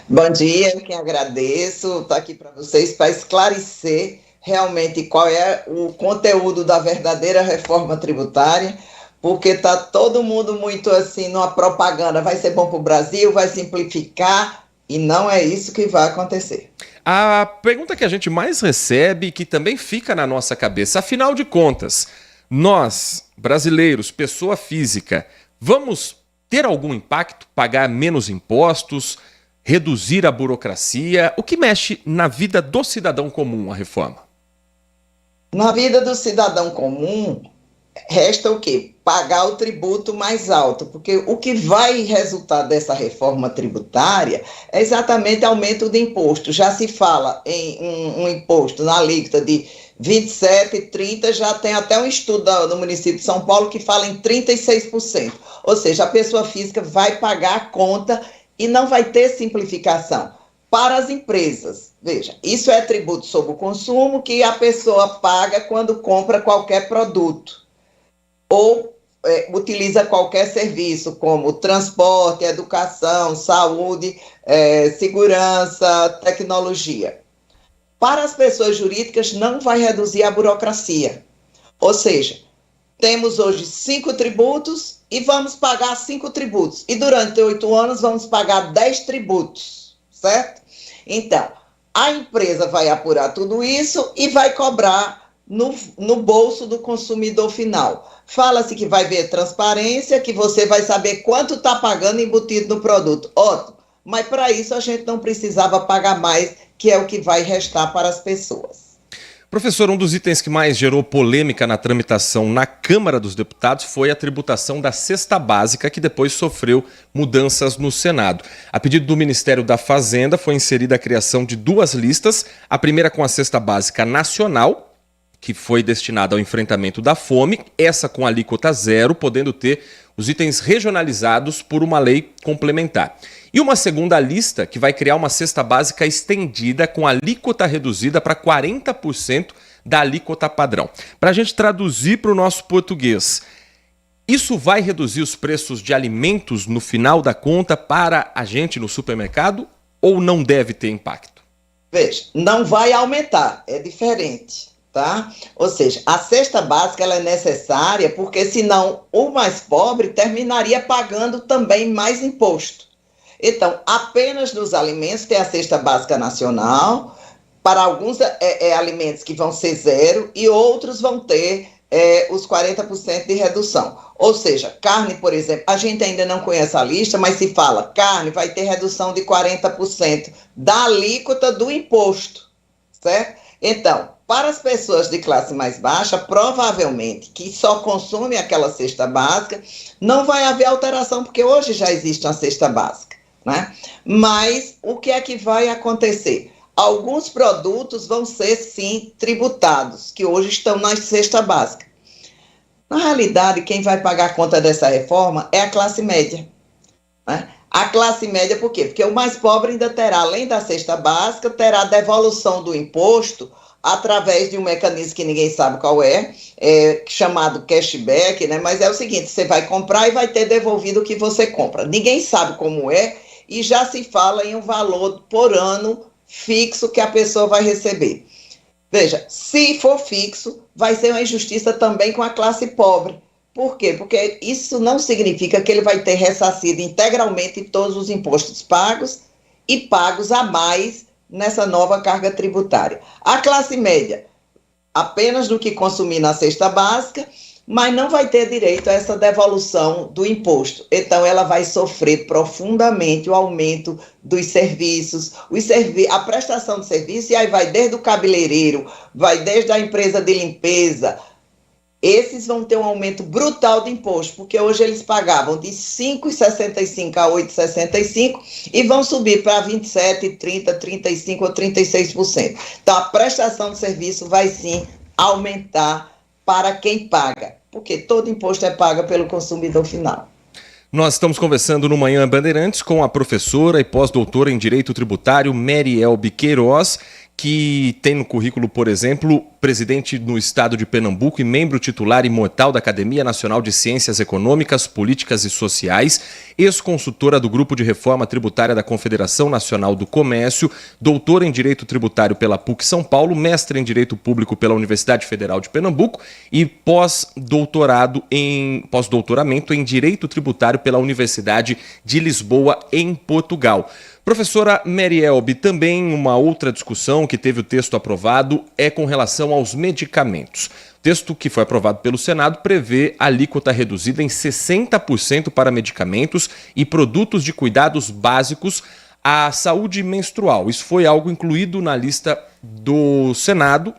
Bom dia, eu que agradeço. Estou aqui para vocês para esclarecer realmente qual é o conteúdo da verdadeira reforma tributária, porque está todo mundo muito assim numa propaganda, vai ser bom para o Brasil, vai simplificar, e não é isso que vai acontecer. A pergunta que a gente mais recebe, que também fica na nossa cabeça, afinal de contas, nós, brasileiros, pessoa física, vamos ter algum impacto, pagar menos impostos, reduzir a burocracia? O que mexe na vida do cidadão comum a reforma? Na vida do cidadão comum, resta o quê? Pagar o tributo mais alto, porque o que vai resultar dessa reforma tributária é exatamente aumento de imposto. Já se fala em um imposto na alíquota de 27%, 30%, já tem até um estudo do município de São Paulo que fala em 36%. Ou seja, a pessoa física vai pagar a conta e não vai ter simplificação. Para as empresas, veja, isso é tributo sobre o consumo que a pessoa paga quando compra qualquer produto ou utiliza qualquer serviço, como transporte, educação, saúde, segurança, tecnologia. Para as pessoas jurídicas, não vai reduzir a burocracia. Ou seja, temos hoje 5 tributos e vamos pagar 5 tributos. E durante 8 anos vamos pagar 10 tributos, certo? Então, a empresa vai apurar tudo isso e vai cobrar no bolso do consumidor final. Fala-se que vai ver transparência, que você vai saber quanto está pagando embutido no produto. Ótimo, mas para isso a gente não precisava pagar mais, que é o que vai restar para as pessoas. Professor, um dos itens que mais gerou polêmica na tramitação na Câmara dos Deputados foi a tributação da cesta básica, que depois sofreu mudanças no Senado. A pedido do Ministério da Fazenda foi inserida a criação de 2 listas, a primeira com a cesta básica nacional, que foi destinada ao enfrentamento da fome, essa com alíquota zero, podendo ter os itens regionalizados por uma lei complementar. E uma segunda lista que vai criar uma cesta básica estendida com alíquota reduzida para 40% da alíquota padrão. Para a gente traduzir para o nosso português, isso vai reduzir os preços de alimentos no final da conta para a gente no supermercado ou não deve ter impacto? Veja, não vai aumentar, é diferente. Tá? Ou seja, a cesta básica ela é necessária porque senão o mais pobre terminaria pagando também mais imposto. Então, apenas nos alimentos tem a cesta básica nacional, para alguns alimentos que vão ser zero e outros vão ter os 40% de redução. Ou seja, carne, por exemplo, a gente ainda não conhece a lista, mas se fala carne vai ter redução de 40% da alíquota do imposto, certo? Então, para as pessoas de classe mais baixa, provavelmente, que só consomem aquela cesta básica, não vai haver alteração, porque hoje já existe uma cesta básica, né? Mas o que é que vai acontecer? Alguns produtos vão ser, sim, tributados, que hoje estão na cesta básica. Na realidade, quem vai pagar a conta dessa reforma é a classe média, né? A classe média, por quê? Porque o mais pobre ainda terá, além da cesta básica, terá a devolução do imposto através de um mecanismo que ninguém sabe qual chamado cashback, né? Mas é o seguinte, você vai comprar e vai ter devolvido o que você compra. Ninguém sabe como é e já se fala em um valor por ano fixo que a pessoa vai receber. Veja, se for fixo, vai ser uma injustiça também com a classe pobre. Por quê? Porque isso não significa que ele vai ter ressarcido integralmente todos os impostos pagos e pagos a mais nessa nova carga tributária. A classe média, apenas do que consumir na cesta básica, mas não vai ter direito a essa devolução do imposto. Então, ela vai sofrer profundamente o aumento dos serviços, a prestação de serviço, e aí vai desde o cabeleireiro, vai desde a empresa de limpeza, esses vão ter um aumento brutal de imposto, porque hoje eles pagavam de 5,65 a 8,65 e vão subir para 27, 30, 35 ou 36%. Então, a prestação de serviço vai sim aumentar para quem paga, porque todo imposto é pago pelo consumidor final. Nós estamos conversando no Manhã Bandeirantes com a professora e pós-doutora em Direito Tributário Merielbe Queiroz, que tem no currículo, por exemplo, presidente no estado de Pernambuco e membro titular imortal da Academia Nacional de Ciências Econômicas, Políticas e Sociais, ex-consultora do Grupo de Reforma Tributária da Confederação Nacional do Comércio, doutora em Direito Tributário pela PUC São Paulo, mestre em Direito Público pela Universidade Federal de Pernambuco e pós-doutoramento em Direito Tributário pela Universidade de Lisboa, em Portugal. Professora Merielbe, também uma outra discussão que teve o texto aprovado é com relação aos medicamentos. O texto que foi aprovado pelo Senado prevê alíquota reduzida em 60% para medicamentos e produtos de cuidados básicos à saúde menstrual. Isso foi algo incluído na lista do Senado,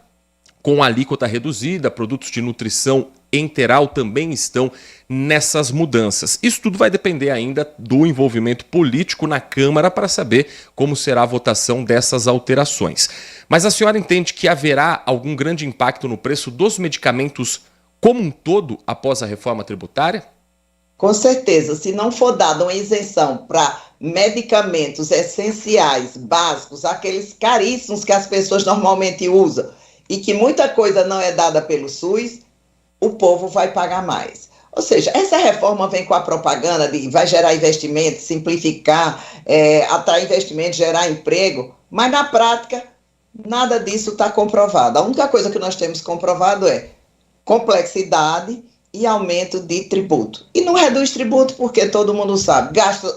com alíquota reduzida, produtos de nutrição enteral também estão nessas mudanças. Isso tudo vai depender ainda do envolvimento político na Câmara para saber como será a votação dessas alterações. Mas a senhora entende que haverá algum grande impacto no preço dos medicamentos como um todo após a reforma tributária? Com certeza, se não for dada uma isenção para medicamentos essenciais, básicos, aqueles caríssimos que as pessoas normalmente usam e que muita coisa não é dada pelo SUS, o povo vai pagar mais. Ou seja, essa reforma vem com a propaganda de vai gerar investimento, simplificar, atrair investimento, gerar emprego, mas na prática nada disso está comprovado. A única coisa que nós temos comprovado é complexidade e aumento de tributo. E não reduz tributo porque todo mundo sabe, gasta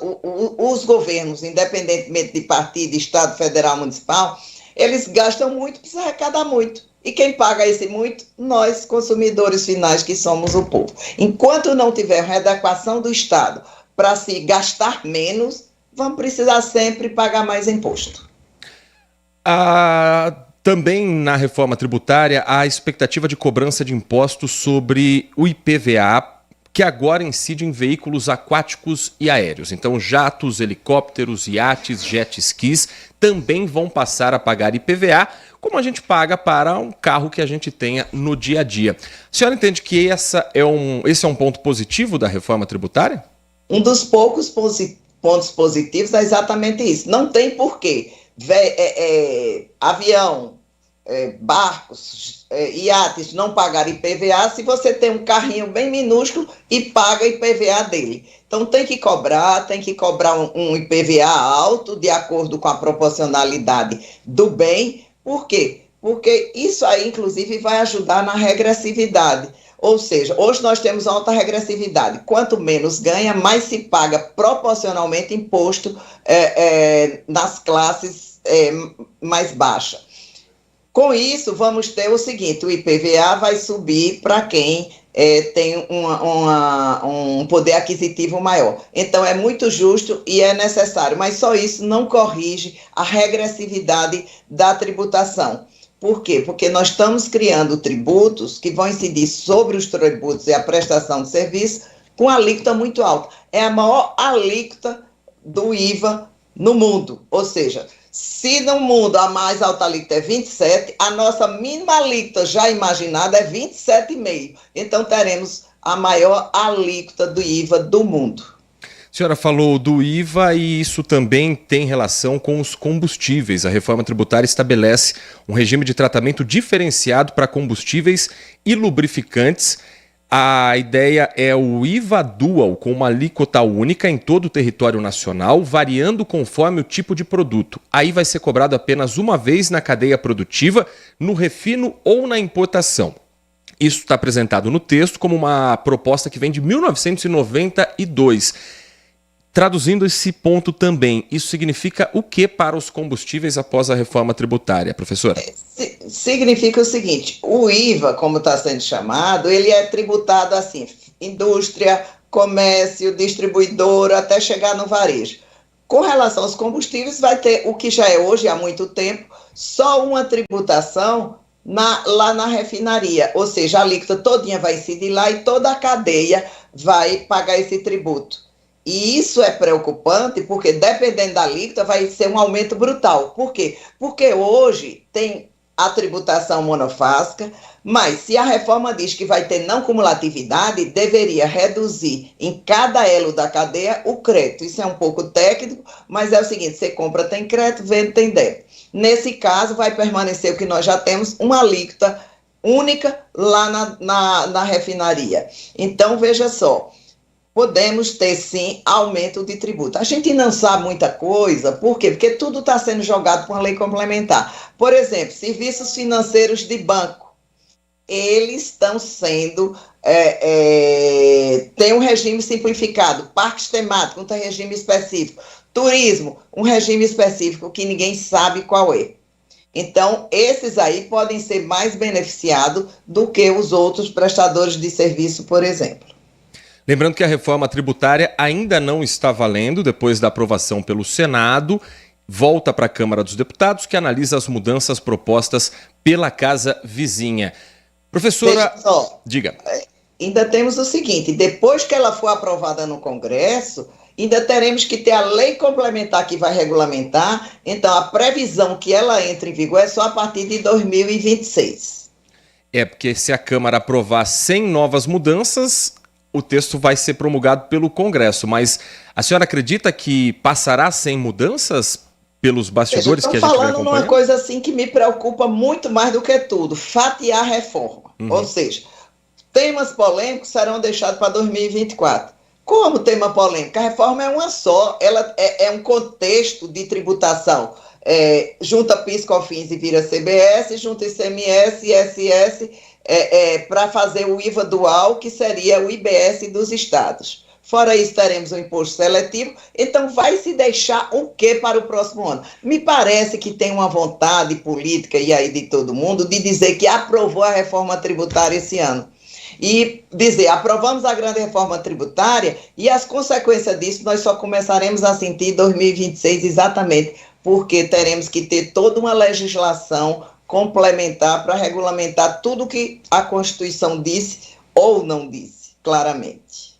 os governos, independentemente de partido, estado, federal, municipal, eles gastam muito, precisa arrecadar muito. E quem paga esse muito? Nós, consumidores finais, que somos o povo. Enquanto não tiver readequação do Estado para se gastar menos, vamos precisar sempre pagar mais imposto. Também na reforma tributária, há a expectativa de cobrança de impostos sobre o IPVA, que agora incide em veículos aquáticos e aéreos. Então, jatos, helicópteros, iates, jet skis também vão passar a pagar IPVA, como a gente paga para um carro que a gente tenha no dia a dia. A senhora entende que esse é um ponto positivo da reforma tributária? Um dos poucos pontos positivos é exatamente isso. Não tem porquê avião, barcos, iates não pagar IPVA se você tem um carrinho bem minúsculo e paga IPVA dele. Então tem que cobrar um IPVA alto de acordo com a proporcionalidade do bem. Por quê? Porque isso aí, inclusive, vai ajudar na regressividade. Ou seja, hoje nós temos alta regressividade. Quanto menos ganha, mais se paga proporcionalmente imposto nas classes mais baixas. Com isso, vamos ter o seguinte, o IPVA vai subir para quem tem um poder aquisitivo maior. Então, é muito justo e é necessário, mas só isso não corrige a regressividade da tributação. Por quê? Porque nós estamos criando tributos que vão incidir sobre os tributos e a prestação de serviço com alíquota muito alta. É a maior alíquota do IVA no mundo, ou seja, se no mundo a mais alta alíquota é 27, a nossa mínima alíquota já imaginada é 27,5. Então teremos a maior alíquota do IVA do mundo. A senhora falou do IVA e isso também tem relação com os combustíveis. A reforma tributária estabelece um regime de tratamento diferenciado para combustíveis e lubrificantes. A ideia é o IVA Dual, com uma alíquota única em todo o território nacional, variando conforme o tipo de produto. Aí vai ser cobrado apenas uma vez na cadeia produtiva, no refino ou na importação. Isso está apresentado no texto como uma proposta que vem de 1992. Traduzindo esse ponto também, isso significa o que para os combustíveis após a reforma tributária, professora? Significa o seguinte, o IVA, como está sendo chamado, ele é tributado assim, indústria, comércio, distribuidora, até chegar no varejo. Com relação aos combustíveis, vai ter o que já é hoje há muito tempo, só uma tributação lá na refinaria, ou seja, a alíquota todinha vai incidir lá e toda a cadeia vai pagar esse tributo. E isso é preocupante porque, dependendo da alíquota, vai ser um aumento brutal. Por quê? Porque hoje tem a tributação monofásica, mas se a reforma diz que vai ter não cumulatividade, deveria reduzir em cada elo da cadeia o crédito. Isso é um pouco técnico, mas é o seguinte, você compra, tem crédito, vende, tem débito. Nesse caso, vai permanecer o que nós já temos, uma alíquota única lá na refinaria. Então, veja só, podemos ter, sim, aumento de tributo. A gente não sabe muita coisa, por quê? Porque tudo está sendo jogado por uma lei complementar. Por exemplo, serviços financeiros de banco, eles estão sendo, tem um regime simplificado, parques temáticos, tem regime específico, turismo, um regime específico que ninguém sabe qual é. Então, esses aí podem ser mais beneficiados do que os outros prestadores de serviço, por exemplo. Lembrando que a reforma tributária ainda não está valendo depois da aprovação pelo Senado. Volta para a Câmara dos Deputados, que analisa as mudanças propostas pela Casa Vizinha. Professora, só, diga. Ainda temos o seguinte, depois que ela for aprovada no Congresso, ainda teremos que ter a lei complementar que vai regulamentar. Então, a previsão que ela entre em vigor é só a partir de 2026. Porque se a Câmara aprovar sem novas mudanças, o texto vai ser promulgado pelo Congresso, mas a senhora acredita que passará sem mudanças pelos bastidores que a gente vai acompanhar? Estou falando numa coisa assim que me preocupa muito mais do que tudo, fatiar a reforma. Ou seja, temas polêmicos serão deixados para 2024. Como tema polêmico? A reforma é uma só, ela é um contexto de tributação. Junta PIS, COFINS e vira CBS, junta ICMS e ISS, para fazer o IVA dual, que seria o IBS dos estados. Fora isso, teremos um imposto seletivo. Então, vai se deixar o quê para o próximo ano? Me parece que tem uma vontade política, e aí de todo mundo, de dizer que aprovou a reforma tributária esse ano. E dizer, aprovamos a grande reforma tributária e as consequências disso nós só começaremos a sentir em 2026 exatamente, porque teremos que ter toda uma legislação complementar para regulamentar tudo que a Constituição disse ou não disse, claramente.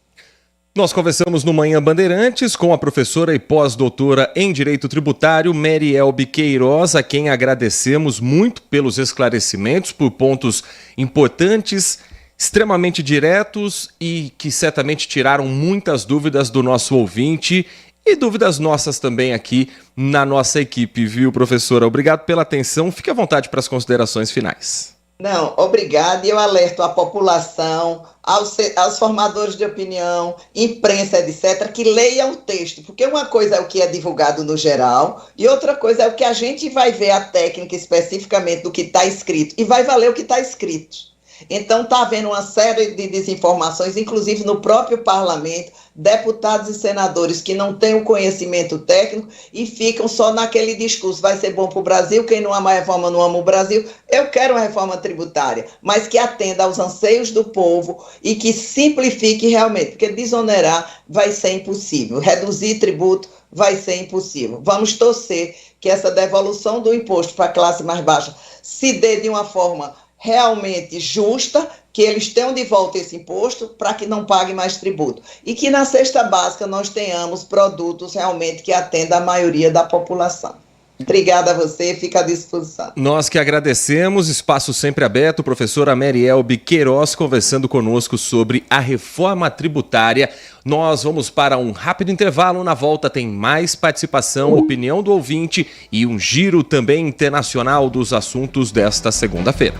Nós conversamos no Manhã Bandeirantes com a professora e pós-doutora em Direito Tributário, Merielbe Queiroz, a quem agradecemos muito pelos esclarecimentos, por pontos importantes, extremamente diretos e que certamente tiraram muitas dúvidas do nosso ouvinte e dúvidas nossas também aqui na nossa equipe, viu, professora? Obrigado pela atenção. Fique à vontade para as considerações finais. Não, obrigada. E eu alerto a população, aos formadores de opinião, imprensa, etc., que leiam o texto, porque uma coisa é o que é divulgado no geral e outra coisa é o que a gente vai ver a técnica especificamente do que está escrito e vai valer o que está escrito. Então, está havendo uma série de desinformações, inclusive no próprio parlamento, deputados e senadores que não têm o conhecimento técnico e ficam só naquele discurso, vai ser bom para o Brasil, quem não ama a reforma não ama o Brasil. Eu quero uma reforma tributária, mas que atenda aos anseios do povo e que simplifique realmente, porque desonerar vai ser impossível, reduzir tributo vai ser impossível. Vamos torcer que essa devolução do imposto para a classe mais baixa se dê de uma forma realmente justa, que eles tenham de volta esse imposto para que não paguem mais tributo. E que na cesta básica nós tenhamos produtos realmente que atendam a maioria da população. Obrigada a você, fica à disposição. Nós que agradecemos, espaço sempre aberto, professora Merielbe Queiroz conversando conosco sobre a reforma tributária. Nós vamos para um rápido intervalo, na volta tem mais participação, opinião do ouvinte e um giro também internacional dos assuntos desta segunda-feira.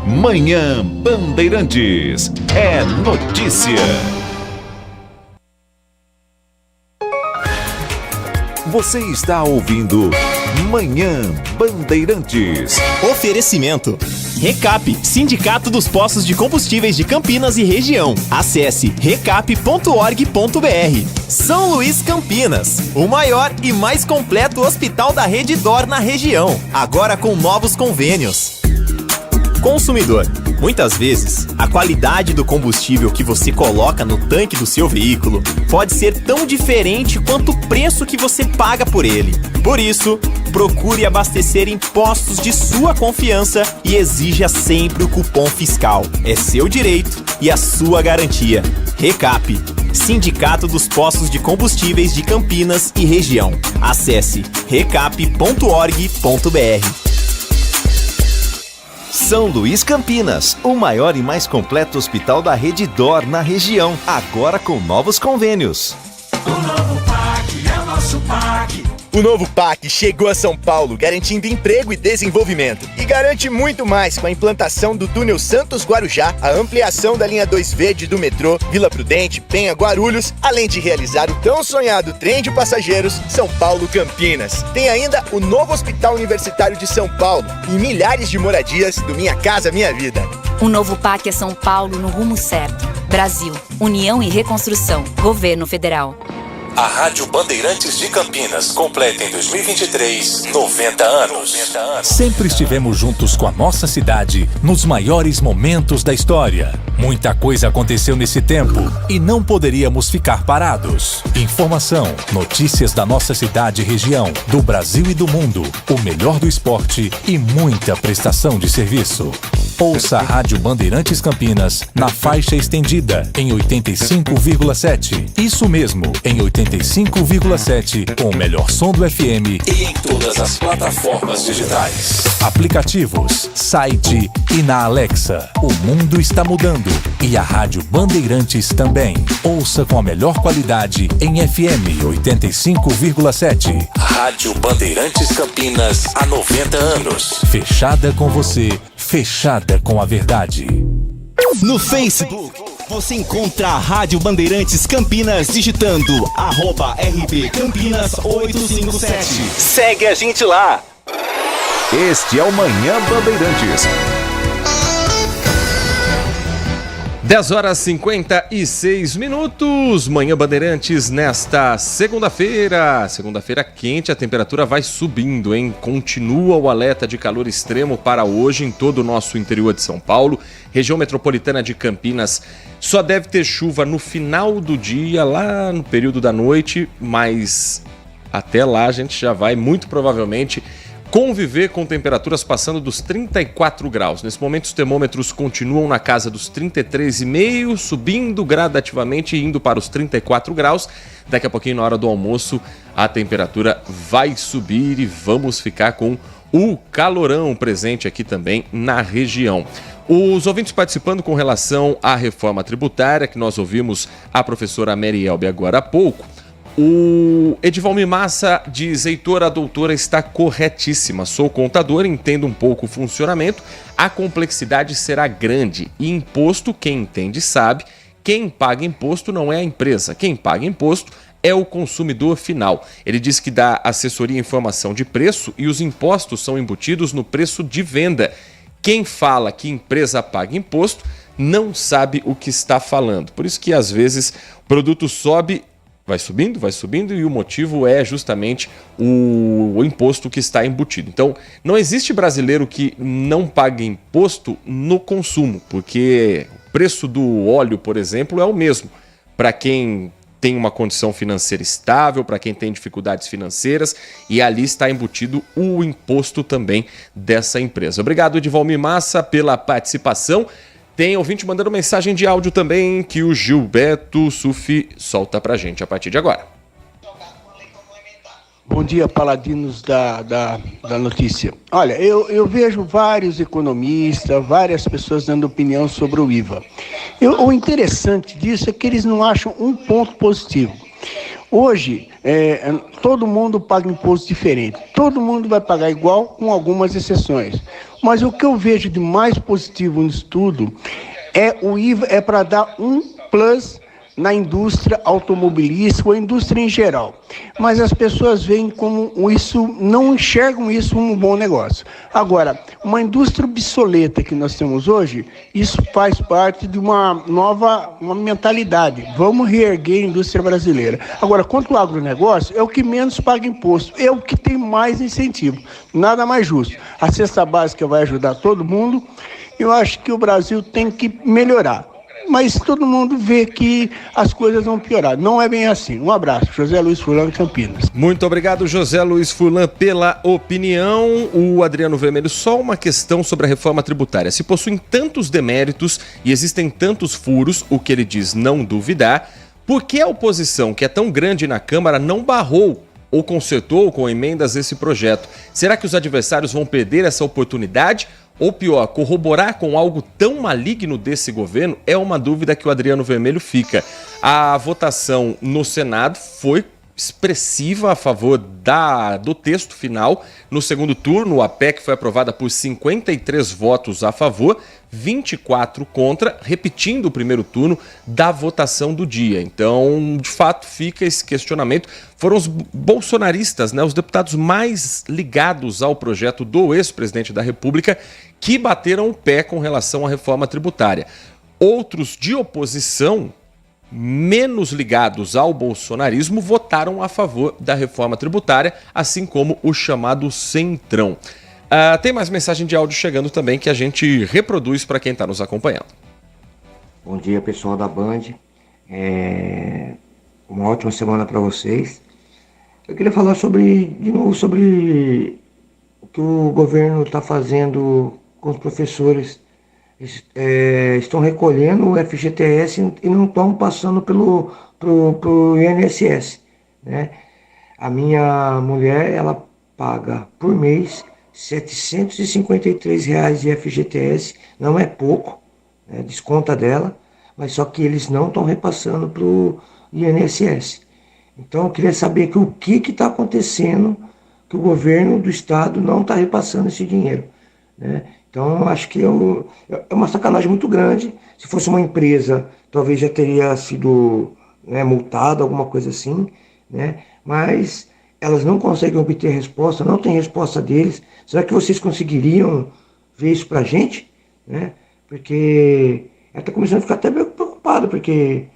Manhã Bandeirantes. É notícia. Você está ouvindo Manhã Bandeirantes. Oferecimento. Recap, Sindicato dos Postos de Combustíveis de Campinas e Região. Acesse recap.org.br. São Luís Campinas, o maior e mais completo hospital da Rede D'Or na região. Agora com novos convênios. Consumidor. Muitas vezes, a qualidade do combustível que você coloca no tanque do seu veículo pode ser tão diferente quanto o preço que você paga por ele. Por isso, procure abastecer em postos de sua confiança e exija sempre o cupom fiscal. É seu direito e a sua garantia. Recap, Sindicato dos Postos de Combustíveis de Campinas e Região. Acesse recap.org.br. São Luís Campinas, o maior e mais completo hospital da rede DOR na região, agora com novos convênios. O novo PAC é o nosso PAC. O novo PAC chegou a São Paulo, garantindo emprego e desenvolvimento. E garante muito mais com a implantação do túnel Santos-Guarujá, a ampliação da linha 2 verde do metrô, Vila Prudente, Penha, Guarulhos, além de realizar o tão sonhado trem de passageiros São Paulo-Campinas. Tem ainda o novo Hospital Universitário de São Paulo e milhares de moradias do Minha Casa Minha Vida. O novo PAC é São Paulo no rumo certo. Brasil, União e Reconstrução, Governo Federal. A Rádio Bandeirantes de Campinas completa em 2023 90 anos. Sempre estivemos juntos com a nossa cidade nos maiores momentos da história. Muita coisa aconteceu nesse tempo e não poderíamos ficar parados. Informação, notícias da nossa cidade e região, do Brasil e do mundo, o melhor do esporte e muita prestação de serviço. Ouça a Rádio Bandeirantes Campinas na faixa estendida em 85,7. Isso mesmo, em 85,7, com o melhor som do FM E em todas as plataformas digitais. aplicativos, site e na Alexa. O mundo está mudando e a Rádio Bandeirantes também. Ouça com a melhor qualidade em FM 85,7. Rádio Bandeirantes Campinas há 90 anos. Fechada com você, fechada com a verdade. No Facebook, você encontra a Rádio Bandeirantes Campinas digitando @RB Campinas 857. Segue a gente lá. Este é o Manhã Bandeirantes. 10h56, Manhã Bandeirantes nesta segunda-feira. Segunda-feira quente, a temperatura vai subindo, hein? Continua o alerta de calor extremo para hoje em todo o nosso interior de São Paulo. Região metropolitana de Campinas só deve ter chuva no final do dia, lá no período da noite, mas até lá a gente já vai muito provavelmente conviver com temperaturas passando dos 34 graus. Nesse momento os termômetros continuam na casa dos 33,5, subindo gradativamente e indo para os 34 graus. Daqui a pouquinho, na hora do almoço, a temperatura vai subir e vamos ficar com o calorão presente aqui também na região. Os ouvintes participando com relação à reforma tributária, que nós ouvimos a professora Mary Elbe agora há pouco. O Edivalmir Massa diz: Heitor, a doutora está corretíssima. Sou contador, entendo um pouco o funcionamento. A complexidade será grande e imposto, quem entende sabe. Quem paga imposto não é a empresa. Quem paga imposto é o consumidor final. Ele diz que dá assessoria e informação de preço e os impostos são embutidos no preço de venda. Quem fala que empresa paga imposto não sabe o que está falando. Por isso que às vezes o produto vai subindo e o motivo é justamente o imposto que está embutido. Então, não existe brasileiro que não pague imposto no consumo, porque o preço do óleo, por exemplo, é o mesmo para quem tem uma condição financeira estável, para quem tem dificuldades financeiras, e ali está embutido o imposto também dessa empresa. Obrigado, Edivalmir Massa, pela participação. Tem ouvinte mandando mensagem de áudio também que o Gilberto Sufi solta pra gente a partir de agora. Bom dia, paladinos da notícia. Olha, eu vejo vários economistas, várias pessoas dando opinião sobre o IVA. O interessante disso é que eles não acham um ponto positivo. Hoje, todo mundo paga imposto diferente. Todo mundo vai pagar igual, com algumas exceções. Mas o que eu vejo de mais positivo nisso tudo é o IVA é para dar um plus na indústria automobilística ou a indústria em geral. Mas as pessoas veem como isso, não enxergam isso como um bom negócio. Agora, uma indústria obsoleta que nós temos hoje, isso faz parte de uma mentalidade. Vamos reerguer a indústria brasileira. Agora, quanto ao agronegócio, é o que menos paga imposto, é o que tem mais incentivo. Nada mais justo. A cesta básica vai ajudar todo mundo Eu acho que o Brasil tem que melhorar. Mas todo mundo vê que as coisas vão piorar. Não é bem assim. Um abraço. José Luiz Furlan, Campinas. Muito obrigado, José Luiz Furlan, pela opinião. O Adriano Vermelho, só uma questão sobre a reforma tributária. Se possuem tantos deméritos e existem tantos furos, o que ele diz não duvidar, por que a oposição, que é tão grande na Câmara, não barrou ou consertou com emendas esse projeto? Será que os adversários vão perder essa oportunidade? Ou pior, corroborar com algo tão maligno desse governo? É uma dúvida que o Adriano Vermelho fica. A votação no Senado foi expressiva a favor do texto final. No segundo turno, a PEC foi aprovada por 53 votos a favor, 24 contra, repetindo o primeiro turno da votação do dia. Então, de fato, fica esse questionamento. Foram os bolsonaristas, os deputados mais ligados ao projeto do ex-presidente da República, que bateram o pé com relação à reforma tributária. Outros de oposição, menos ligados ao bolsonarismo, votaram a favor da reforma tributária, assim como o chamado Centrão. Tem mais mensagem de áudio chegando também que a gente reproduz para quem está nos acompanhando. Bom dia, pessoal da Band. Uma ótima semana para vocês. Eu queria falar de novo sobre o que o governo está fazendo com os professores. Estão recolhendo o FGTS e não estão passando pro INSS, né? A minha mulher, ela paga por mês R$ 753 de FGTS, não é pouco, né? Desconta dela, mas só que eles não estão repassando pro INSS. Então eu queria saber o que está acontecendo, que o governo do estado não está repassando esse dinheiro, né? Então, eu acho que é uma sacanagem muito grande. Se fosse uma empresa, talvez já teria sido, multada, alguma coisa assim, né? Mas elas não conseguem obter resposta, não tem resposta deles. Será que vocês conseguiriam ver isso pra gente? Né? Porque ela está começando a ficar até preocupada, porque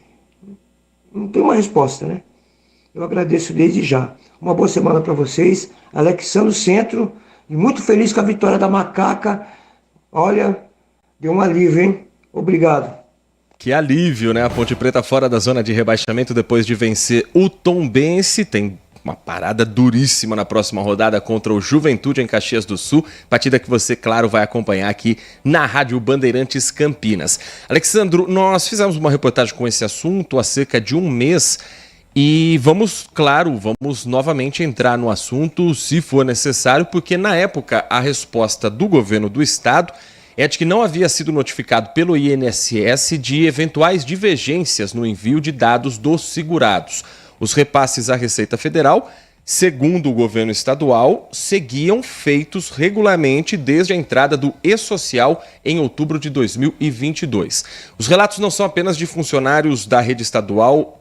não tem uma resposta, né? Eu agradeço desde já. Uma boa semana para vocês. Alexandre Centro, e muito feliz com a vitória da Macaca. Olha, deu um alívio, hein? Obrigado. Que alívio, né? A Ponte Preta fora da zona de rebaixamento depois de vencer o Tombense. Tem uma parada duríssima na próxima rodada contra o Juventude em Caxias do Sul. Partida que você, claro, vai acompanhar aqui na Rádio Bandeirantes Campinas. Alexandro, nós fizemos uma reportagem com esse assunto há cerca de um mês. E vamos novamente entrar no assunto, se for necessário, porque na época a resposta do governo do estado é de que não havia sido notificado pelo INSS de eventuais divergências no envio de dados dos segurados. Os repasses à Receita Federal, segundo o governo estadual, seguiam feitos regularmente desde a entrada do E-Social em outubro de 2022. Os relatos não são apenas de funcionários da rede estadual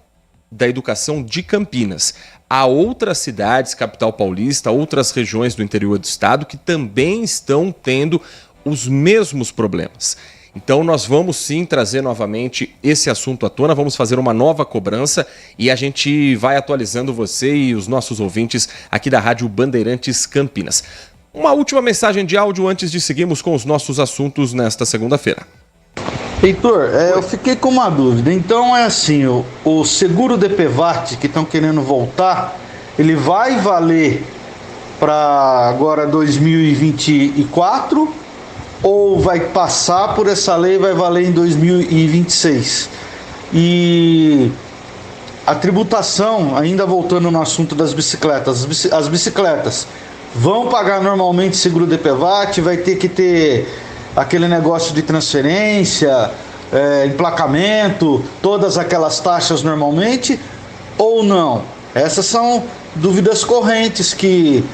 da educação de Campinas. Há outras cidades, capital paulista, outras regiões do interior do estado que também estão tendo os mesmos problemas. Então nós vamos sim trazer novamente esse assunto à tona, vamos fazer uma nova cobrança e a gente vai atualizando você e os nossos ouvintes aqui da Rádio Bandeirantes Campinas. Uma última mensagem de áudio antes de seguirmos com os nossos assuntos nesta segunda-feira. Heitor, eu fiquei com uma dúvida. Então é assim, o seguro DPVAT que estão querendo voltar, ele vai valer para agora 2024 ou vai passar por essa lei e vai valer em 2026? E a tributação, ainda voltando no assunto das bicicletas, as bicicletas vão pagar normalmente seguro DPVAT, vai ter que ter aquele negócio de transferência, emplacamento, todas aquelas taxas normalmente, ou não? Essas são dúvidas correntes que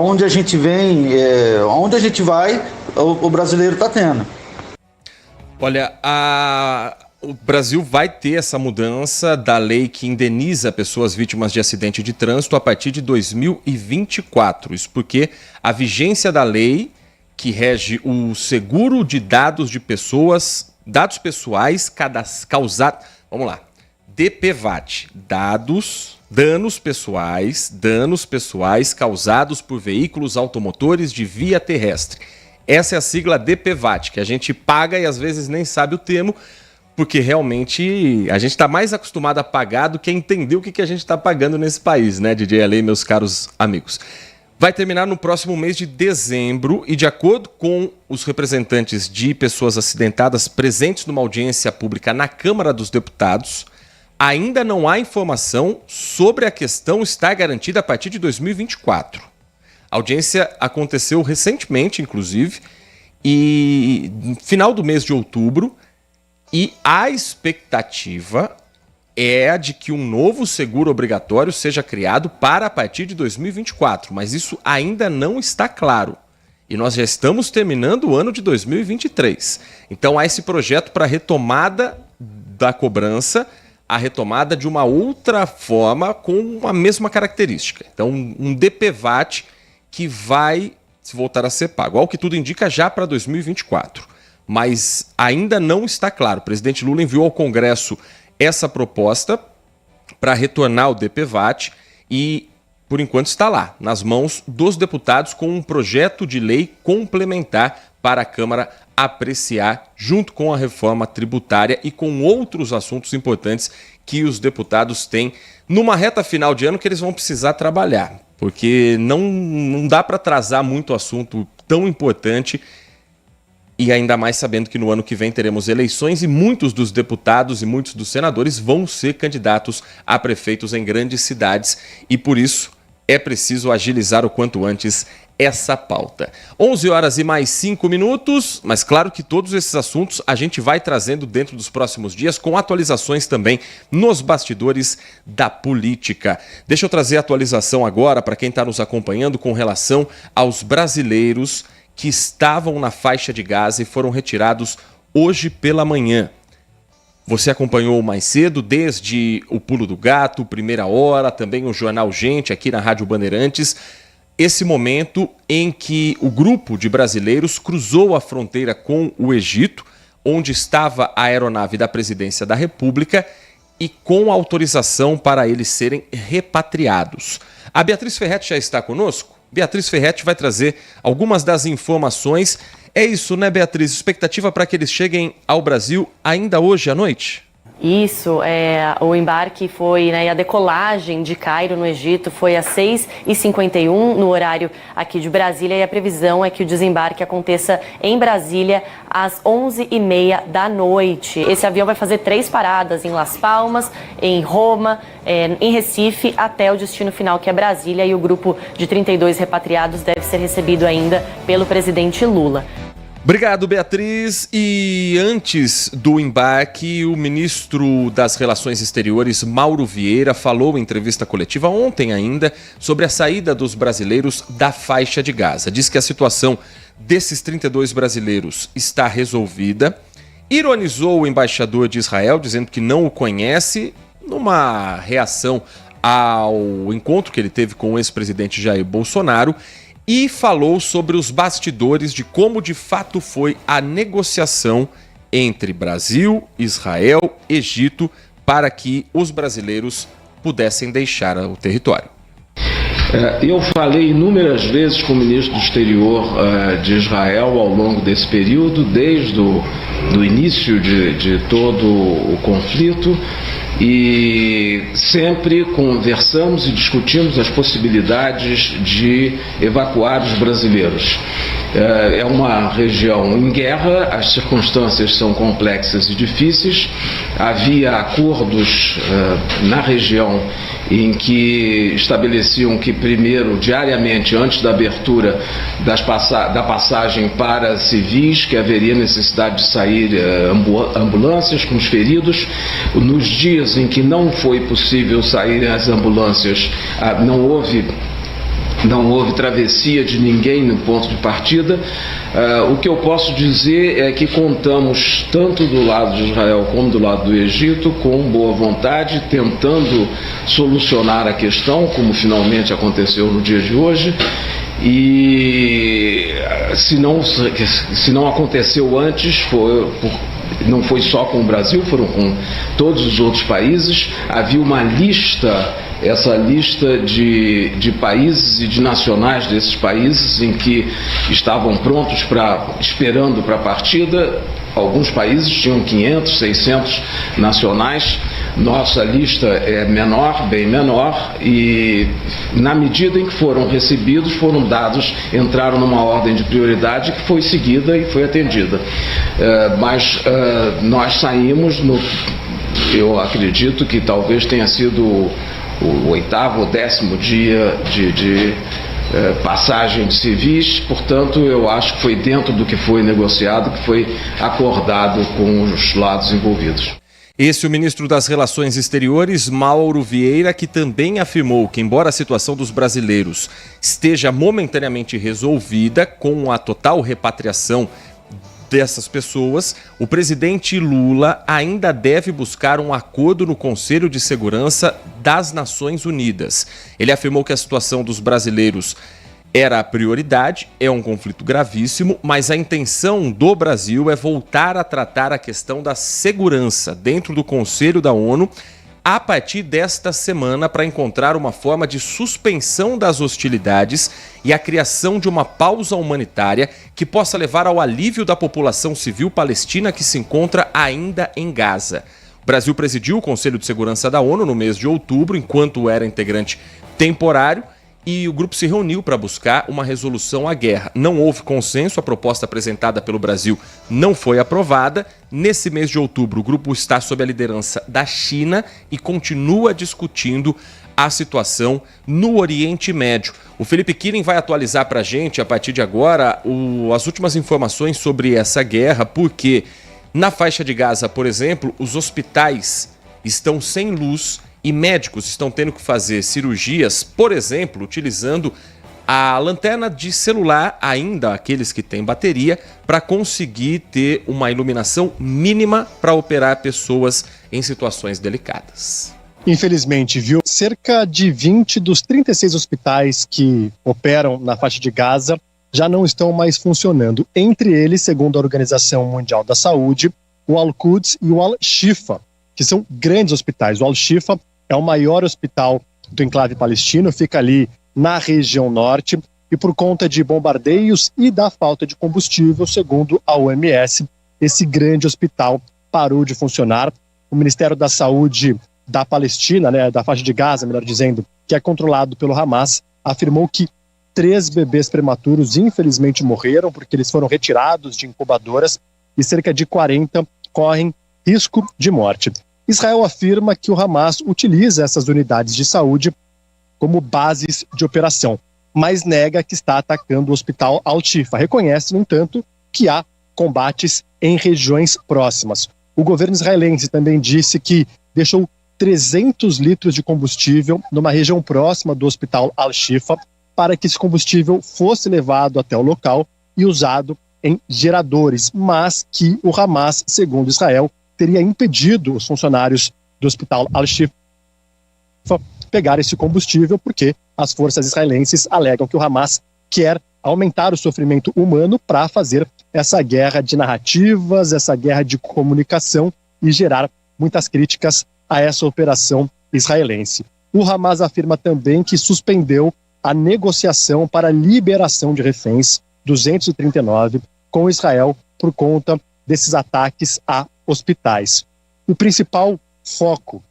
onde a gente vem, onde a gente vai, o brasileiro está tendo. Olha, o Brasil vai ter essa mudança da lei que indeniza pessoas vítimas de acidente de trânsito a partir de 2024. Isso porque a vigência da lei que rege o seguro de dados de pessoas, dados pessoais causados, vamos lá, DPVAT, danos pessoais causados por veículos automotores de via terrestre. Essa é a sigla DPVAT, que a gente paga e às vezes nem sabe o termo, porque realmente a gente está mais acostumado a pagar do que a entender o que a gente está pagando nesse país, né, DJ Ale, meus caros amigos. Vai terminar no próximo mês de dezembro e, de acordo com os representantes de pessoas acidentadas presentes numa audiência pública na Câmara dos Deputados, ainda não há informação sobre a questão estar garantida a partir de 2024. A audiência aconteceu recentemente, inclusive, e no final do mês de outubro, e a expectativa é a de que um novo seguro obrigatório seja criado para a partir de 2024, mas isso ainda não está claro. E nós já estamos terminando o ano de 2023. Então há esse projeto para a retomada da cobrança, a retomada de uma outra forma com a mesma característica. Então um DPVAT que vai voltar a ser pago, ao que tudo indica já para 2024. Mas ainda não está claro. O presidente Lula enviou ao Congresso essa proposta para retornar o DPVAT e, por enquanto, está lá, nas mãos dos deputados, com um projeto de lei complementar para a Câmara apreciar, junto com a reforma tributária e com outros assuntos importantes que os deputados têm numa reta final de ano que eles vão precisar trabalhar, porque não dá para atrasar muito assunto tão importante. E ainda mais sabendo que no ano que vem teremos eleições e muitos dos deputados e muitos dos senadores vão ser candidatos a prefeitos em grandes cidades e por isso é preciso agilizar o quanto antes essa pauta. 11h05, mas claro que todos esses assuntos a gente vai trazendo dentro dos próximos dias com atualizações também nos bastidores da política. Deixa eu trazer a atualização agora para quem está nos acompanhando com relação aos brasileiros que estavam na faixa de Gaza e foram retirados hoje pela manhã. Você acompanhou mais cedo, desde o Pulo do Gato, Primeira Hora, também o Jornal Gente, aqui na Rádio Bandeirantes, esse momento em que o grupo de brasileiros cruzou a fronteira com o Egito, onde estava a aeronave da Presidência da República, e com autorização para eles serem repatriados. A Beatriz Ferretti já está conosco? Beatriz Ferretti vai trazer algumas das informações. É isso, né, Beatriz? Expectativa para que eles cheguem ao Brasil ainda hoje à noite? Isso, o embarque foi, a decolagem de Cairo, no Egito, foi às 6h51 no horário aqui de Brasília, e a previsão é que o desembarque aconteça em Brasília às 11h30 da noite. Esse avião vai fazer 3 paradas em Las Palmas, em Roma, em Recife, até o destino final, que é Brasília, e o grupo de 32 repatriados deve ser recebido ainda pelo presidente Lula. Obrigado, Beatriz. E antes do embarque, o ministro das Relações Exteriores, Mauro Vieira, falou em entrevista coletiva ontem ainda sobre a saída dos brasileiros da faixa de Gaza. Diz que a situação desses 32 brasileiros está resolvida. Ironizou o embaixador de Israel, dizendo que não o conhece, numa reação ao encontro que ele teve com o ex-presidente Jair Bolsonaro. E falou sobre os bastidores de como de fato foi a negociação entre Brasil, Israel, Egito, para que os brasileiros pudessem deixar o território. Eu falei inúmeras vezes com o ministro do Exterior de Israel ao longo desse período, desde o início de todo o conflito, e sempre conversamos e discutimos as possibilidades de evacuar os brasileiros. É uma região em guerra, as circunstâncias são complexas e difíceis. Havia acordos na região em que estabeleciam que primeiro, diariamente, antes da abertura da passagem para civis, que haveria necessidade de sair ambulâncias com os feridos. Nos dias em que não foi possível sair as ambulâncias, não houve travessia de ninguém no ponto de partida. O que eu posso dizer é que contamos, tanto do lado de Israel como do lado do Egito, com boa vontade, tentando solucionar a questão, como finalmente aconteceu no dia de hoje. E se não aconteceu antes, foi não foi só com o Brasil, foram com todos os outros países. Havia uma lista, essa lista de países e de nacionais desses países em que estavam prontos, esperando para a partida. Alguns países tinham 500, 600 nacionais. Nossa lista é menor, bem menor, e na medida em que foram recebidos, foram dados, entraram numa ordem de prioridade que foi seguida e foi atendida. Mas nós saímos, eu acredito que talvez tenha sido o 8º ou 10º dia de passagem de civis, portanto eu acho que foi dentro do que foi negociado, que foi acordado com os lados envolvidos. Esse é o ministro das Relações Exteriores, Mauro Vieira, que também afirmou que, embora a situação dos brasileiros esteja momentaneamente resolvida com a total repatriação dessas pessoas, o presidente Lula ainda deve buscar um acordo no Conselho de Segurança das Nações Unidas. Ele afirmou que a situação dos brasileiros era a prioridade, é um conflito gravíssimo, mas a intenção do Brasil é voltar a tratar a questão da segurança dentro do Conselho da ONU a partir desta semana para encontrar uma forma de suspensão das hostilidades e a criação de uma pausa humanitária que possa levar ao alívio da população civil palestina que se encontra ainda em Gaza. O Brasil presidiu o Conselho de Segurança da ONU no mês de outubro, enquanto era integrante temporário, e o grupo se reuniu para buscar uma resolução à guerra. Não houve consenso, a proposta apresentada pelo Brasil não foi aprovada. Nesse mês de outubro, o grupo está sob a liderança da China e continua discutindo a situação no Oriente Médio. O Felipe Killing vai atualizar para a gente, a partir de agora, as últimas informações sobre essa guerra, porque na faixa de Gaza, por exemplo, os hospitais estão sem luz e médicos estão tendo que fazer cirurgias, por exemplo, utilizando a lanterna de celular, ainda aqueles que têm bateria, para conseguir ter uma iluminação mínima para operar pessoas em situações delicadas. Infelizmente, viu? Cerca de 20 dos 36 hospitais que operam na faixa de Gaza já não estão mais funcionando. Entre eles, segundo a Organização Mundial da Saúde, o Al-Quds e o Al-Shifa, que são grandes hospitais. O Al-Shifa é o maior hospital do enclave palestino, fica ali na região norte, e por conta de bombardeios e da falta de combustível, segundo a OMS, esse grande hospital parou de funcionar. O Ministério da Saúde da Palestina, da faixa de Gaza, melhor dizendo, que é controlado pelo Hamas, afirmou que 3 bebês prematuros infelizmente morreram porque eles foram retirados de incubadoras e cerca de 40 correm risco de morte. Israel afirma que o Hamas utiliza essas unidades de saúde como bases de operação, mas nega que está atacando o hospital Al-Shifa. Reconhece, no entanto, que há combates em regiões próximas. O governo israelense também disse que deixou 300 litros de combustível numa região próxima do hospital Al-Shifa para que esse combustível fosse levado até o local e usado em geradores, mas que o Hamas, segundo Israel, teria impedido os funcionários do hospital Al-Shifa pegar esse combustível porque as forças israelenses alegam que o Hamas quer aumentar o sofrimento humano para fazer essa guerra de narrativas, essa guerra de comunicação e gerar muitas críticas a essa operação israelense. O Hamas afirma também que suspendeu a negociação para a liberação de reféns 239 com Israel por conta desses ataques a hospitais. O principal foco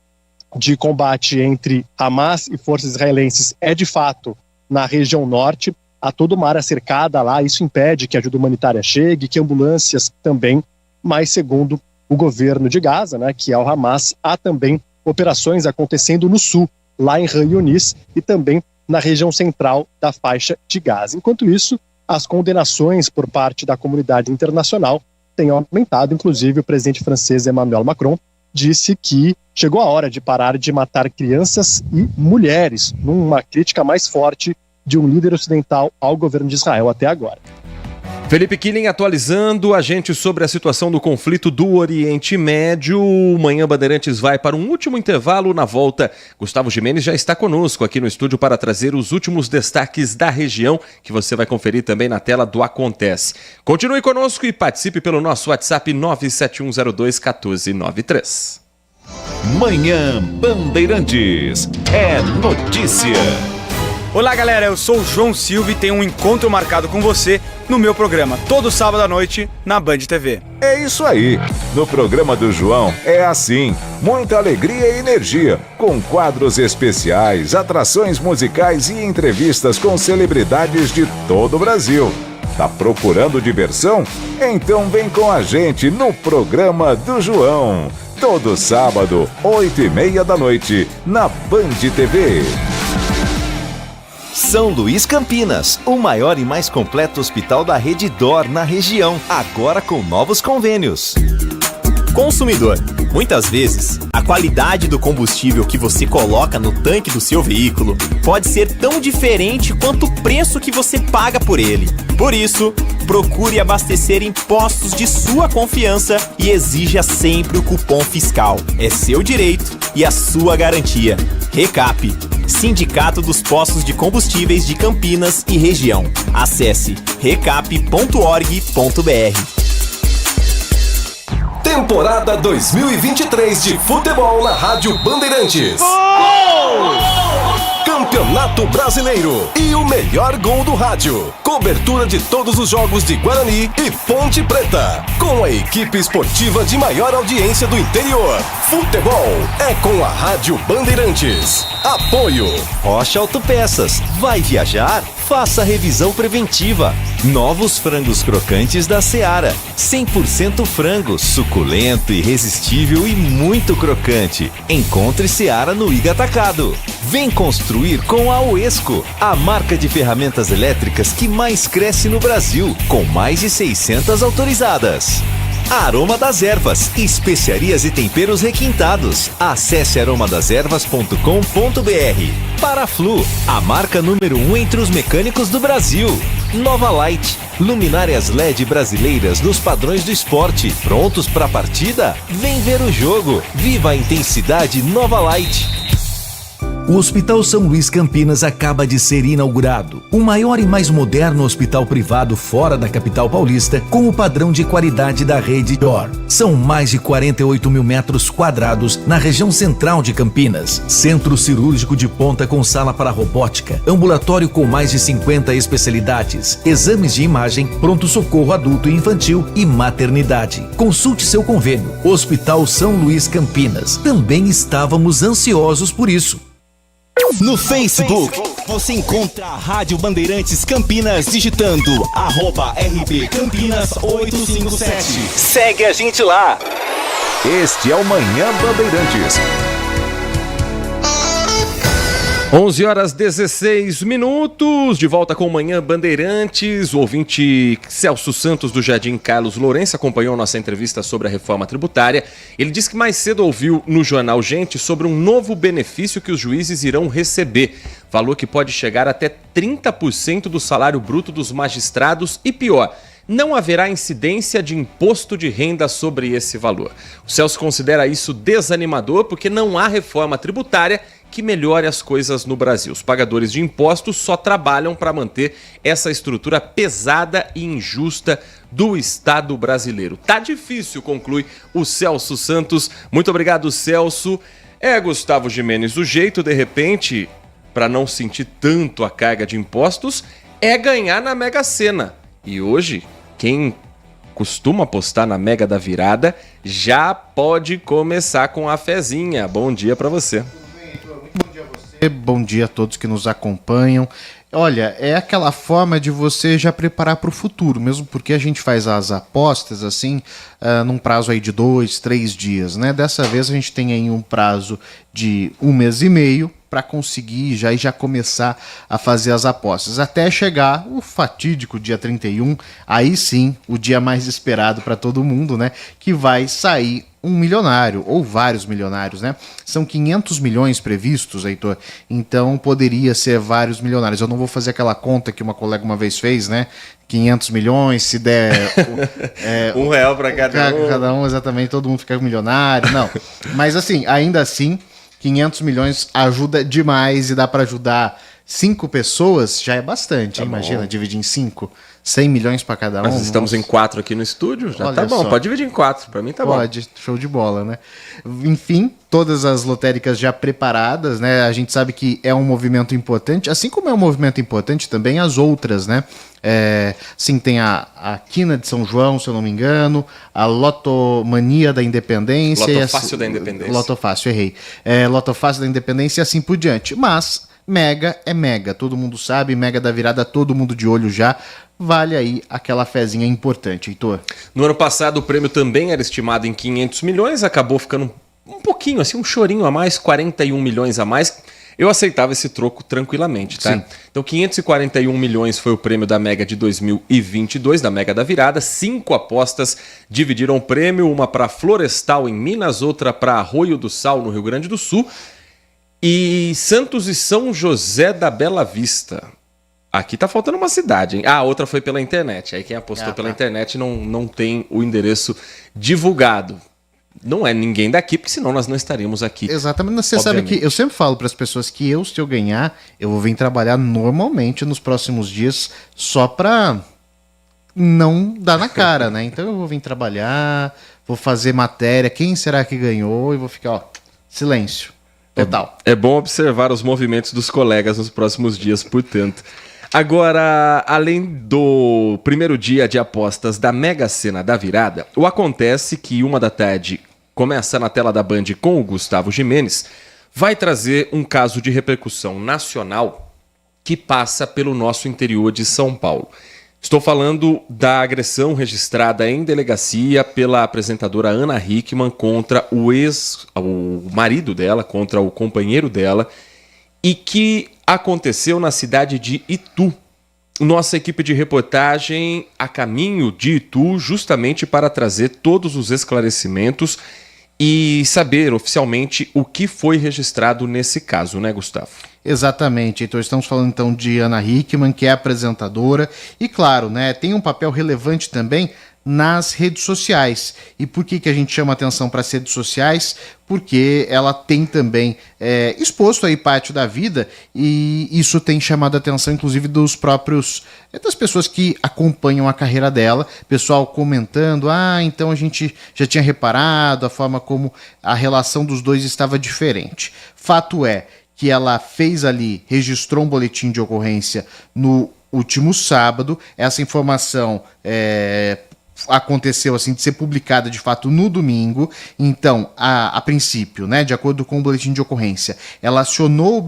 de combate entre Hamas e forças israelenses é, de fato, na região norte. Há toda uma área cercada lá, isso impede que a ajuda humanitária chegue, que ambulâncias também, mas segundo o governo de Gaza, que é o Hamas, há também operações acontecendo no sul, lá em Khan Yunis, e também na região central da faixa de Gaza. Enquanto isso, as condenações por parte da comunidade internacional têm aumentado. Inclusive, o presidente francês Emmanuel Macron disse que chegou a hora de parar de matar crianças e mulheres, numa crítica mais forte de um líder ocidental ao governo de Israel até agora. Felipe Killing atualizando a gente sobre a situação do conflito do Oriente Médio. Manhã Bandeirantes vai para um último intervalo. Na volta, Gustavo Gimenez já está conosco aqui no estúdio para trazer os últimos destaques da região, que você vai conferir também na tela do Acontece. Continue conosco e participe pelo nosso WhatsApp 971021493. Manhã Bandeirantes. É notícia. Olá, galera, eu sou o João Silva e tenho um encontro marcado com você no meu programa, todo sábado à noite, na Band TV. É isso aí. No programa do João é assim, muita alegria e energia, com quadros especiais, atrações musicais e entrevistas com celebridades de todo o Brasil. Tá procurando diversão? Então vem com a gente no programa do João. Todo sábado, 8h30 da noite, na Band TV. São Luís Campinas, o maior e mais completo hospital da rede DOR na região, agora com novos convênios. Consumidor, muitas vezes, a qualidade do combustível que você coloca no tanque do seu veículo pode ser tão diferente quanto o preço que você paga por ele. Por isso, procure abastecer em postos de sua confiança e exija sempre o cupom fiscal. É seu direito e a sua garantia. Recap, Sindicato dos Postos de Combustíveis de Campinas e Região. Acesse recap.org.br. Temporada 2023 de futebol na Rádio Bandeirantes. Campeonato Brasileiro e o melhor gol do rádio. Cobertura de todos os jogos de Guarani e Ponte Preta. Com a equipe esportiva de maior audiência do interior. Futebol é com a Rádio Bandeirantes. Apoio Rocha Autopeças. Vai viajar? Faça a revisão preventiva. Novos frangos crocantes da Seara. 100% frango, suculento, irresistível e muito crocante. Encontre Seara no Iga Atacado. Vem construir com a Oesco, a marca de ferramentas elétricas que mais cresce no Brasil, com mais de 600 autorizadas. Aroma das Ervas, especiarias e temperos requintados. Acesse aromadaservas.com.br. Paraflu, a marca número 1 entre os mecânicos do Brasil. Nova Light, luminárias LED brasileiras nos padrões do esporte. Prontos para a partida? Vem ver o jogo. Viva a intensidade Nova Light. O Hospital São Luís Campinas acaba de ser inaugurado. O maior e mais moderno hospital privado fora da capital paulista, com o padrão de qualidade da rede DOR. São mais de 48 mil metros quadrados na região central de Campinas. Centro cirúrgico de ponta com sala para robótica, ambulatório com mais de 50 especialidades, exames de imagem, pronto-socorro adulto e infantil e maternidade. Consulte seu convênio. Hospital São Luís Campinas. Também estávamos ansiosos por isso. No Facebook, você encontra a Rádio Bandeirantes Campinas digitando @RB Campinas 857. Segue a gente lá. Este é o Manhã Bandeirantes. 11h16, de volta com o Manhã Bandeirantes. O ouvinte Celso Santos do Jardim Carlos Lourenço acompanhou nossa entrevista sobre a reforma tributária. Ele disse que mais cedo ouviu no jornal Gente sobre um novo benefício que os juízes irão receber. Valor que pode chegar até 30% do salário bruto dos magistrados e pior, não haverá incidência de imposto de renda sobre esse valor. O Celso considera isso desanimador porque não há reforma tributária que melhore as coisas no Brasil. Os pagadores de impostos só trabalham para manter essa estrutura pesada e injusta do Estado brasileiro. Tá difícil, conclui o Celso Santos. Muito obrigado, Celso. Gustavo Gimenez, o jeito, de repente, para não sentir tanto a carga de impostos, é ganhar na Mega Sena. E hoje, quem costuma apostar na Mega da Virada já pode começar com a fezinha. Bom dia para você. Bom dia a todos que nos acompanham. Olha, é aquela forma de você já preparar para o futuro, mesmo porque a gente faz as apostas assim, num prazo aí de 2, 3 dias, né? Dessa vez a gente tem aí um prazo de 1 mês e meio, para conseguir já começar a fazer as apostas. Até chegar o fatídico dia 31, aí sim, o dia mais esperado para todo mundo, né? Que vai sair um milionário, ou vários milionários, né? São 500 milhões previstos, Heitor, então poderia ser vários milionários. Eu não vou fazer aquela conta que uma colega uma vez fez, né? 500 milhões, se der... R$1 para cada um, exatamente, todo mundo fica milionário, não. Mas assim, ainda assim, 500 milhões ajuda demais e dá para ajudar 5 pessoas, já é bastante, tá, imagina, dividir em 5. 100 milhões para cada um. Nós estamos em 4 aqui no estúdio, já tá bom, pode dividir em 4, para mim tá bom. Pode, show de bola, né? Enfim, todas as lotéricas já preparadas, né? A gente sabe que é um movimento importante, assim como é um movimento importante também as outras, né? Sim, tem a Quina de São João, se eu não me engano, a Lotomania da Independência. Lotofácil da Independência. Lotofácil, errei. Lotofácil da Independência e assim por diante. Mas Mega é Mega, todo mundo sabe, Mega da Virada, todo mundo de olho já. Vale aí aquela fezinha importante, Heitor. No ano passado o prêmio também era estimado em 500 milhões, acabou ficando um pouquinho, assim, um chorinho a mais, 41 milhões a mais. Eu aceitava esse troco tranquilamente, tá? Sim. Então 541 milhões foi o prêmio da Mega de 2022, da Mega da Virada. 5 apostas dividiram o prêmio, uma para Florestal em Minas, outra para Arroio do Sal no Rio Grande do Sul e Santos e São José da Bela Vista. Aqui tá faltando uma cidade, hein? A outra foi pela internet. Aí quem apostou pela internet não tem o endereço divulgado. Não é ninguém daqui, porque senão nós não estaríamos aqui. Exatamente. Você sabe que eu sempre falo para as pessoas que se eu ganhar, eu vou vir trabalhar normalmente nos próximos dias só para não dar na cara, né? Então eu vou vir trabalhar, vou fazer matéria, quem será que ganhou? E vou ficar, ó, silêncio. Total. É bom observar os movimentos dos colegas nos próximos dias, portanto. Agora, além do primeiro dia de apostas da Mega Sena da Virada, o Acontece que 1h começa na tela da Band com o Gustavo Gimenez, vai trazer um caso de repercussão nacional que passa pelo nosso interior de São Paulo. Estou falando da agressão registrada em delegacia pela apresentadora Ana Hickman contra o marido dela, contra o companheiro dela, e que aconteceu na cidade de Itu. Nossa equipe de reportagem a caminho de Itu justamente para trazer todos os esclarecimentos e saber oficialmente o que foi registrado nesse caso, né, Gustavo? Exatamente, então estamos falando então de Ana Hickman, que é apresentadora e claro, né, tem um papel relevante também nas redes sociais. E por que a gente chama atenção para as redes sociais? Porque ela tem também exposto aí parte da vida e isso tem chamado a atenção inclusive dos próprios, das pessoas que acompanham a carreira dela, pessoal comentando, então a gente já tinha reparado a forma como a relação dos dois estava diferente. Fato é que ela fez ali, registrou um boletim de ocorrência no último sábado, essa informação aconteceu assim de ser publicada de fato no domingo. Então, a princípio, né, de acordo com o boletim de ocorrência, ela acionou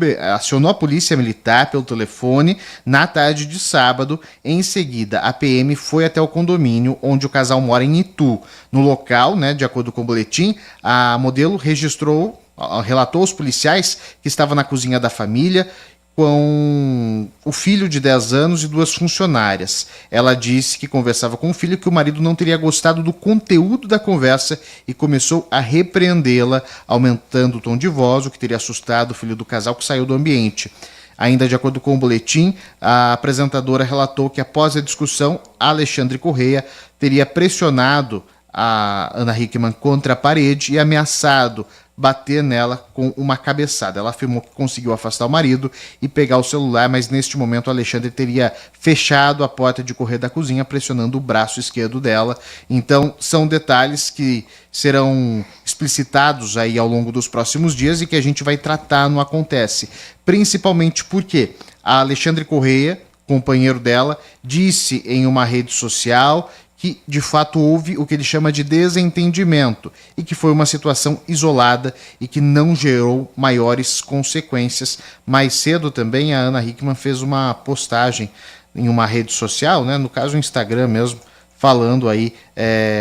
a polícia militar pelo telefone na tarde de sábado. Em seguida, a PM foi até o condomínio onde o casal mora em Itu. No local, né, de acordo com o boletim, a modelo relatou aos policiais que estava na cozinha da família com o filho de 10 anos e 2 funcionárias. Ela disse que conversava com o filho, que o marido não teria gostado do conteúdo da conversa e começou a repreendê-la, aumentando o tom de voz, o que teria assustado o filho do casal, que saiu do ambiente. Ainda de acordo com o boletim, a apresentadora relatou que após a discussão, Alexandre Correia teria pressionado a Ana Hickman contra a parede e ameaçado bater nela com uma cabeçada. Ela afirmou que conseguiu afastar o marido e pegar o celular, mas neste momento o Alexandre teria fechado a porta de correr da cozinha, pressionando o braço esquerdo dela. Então, são detalhes que serão explicitados aí ao longo dos próximos dias e que a gente vai tratar no Acontece. Principalmente porque a Alexandre Correia, companheiro dela, disse em uma rede social que de fato houve o que ele chama de desentendimento e que foi uma situação isolada e que não gerou maiores consequências. Mais cedo também a Ana Hickman fez uma postagem em uma rede social, né, no caso o Instagram mesmo, falando aí,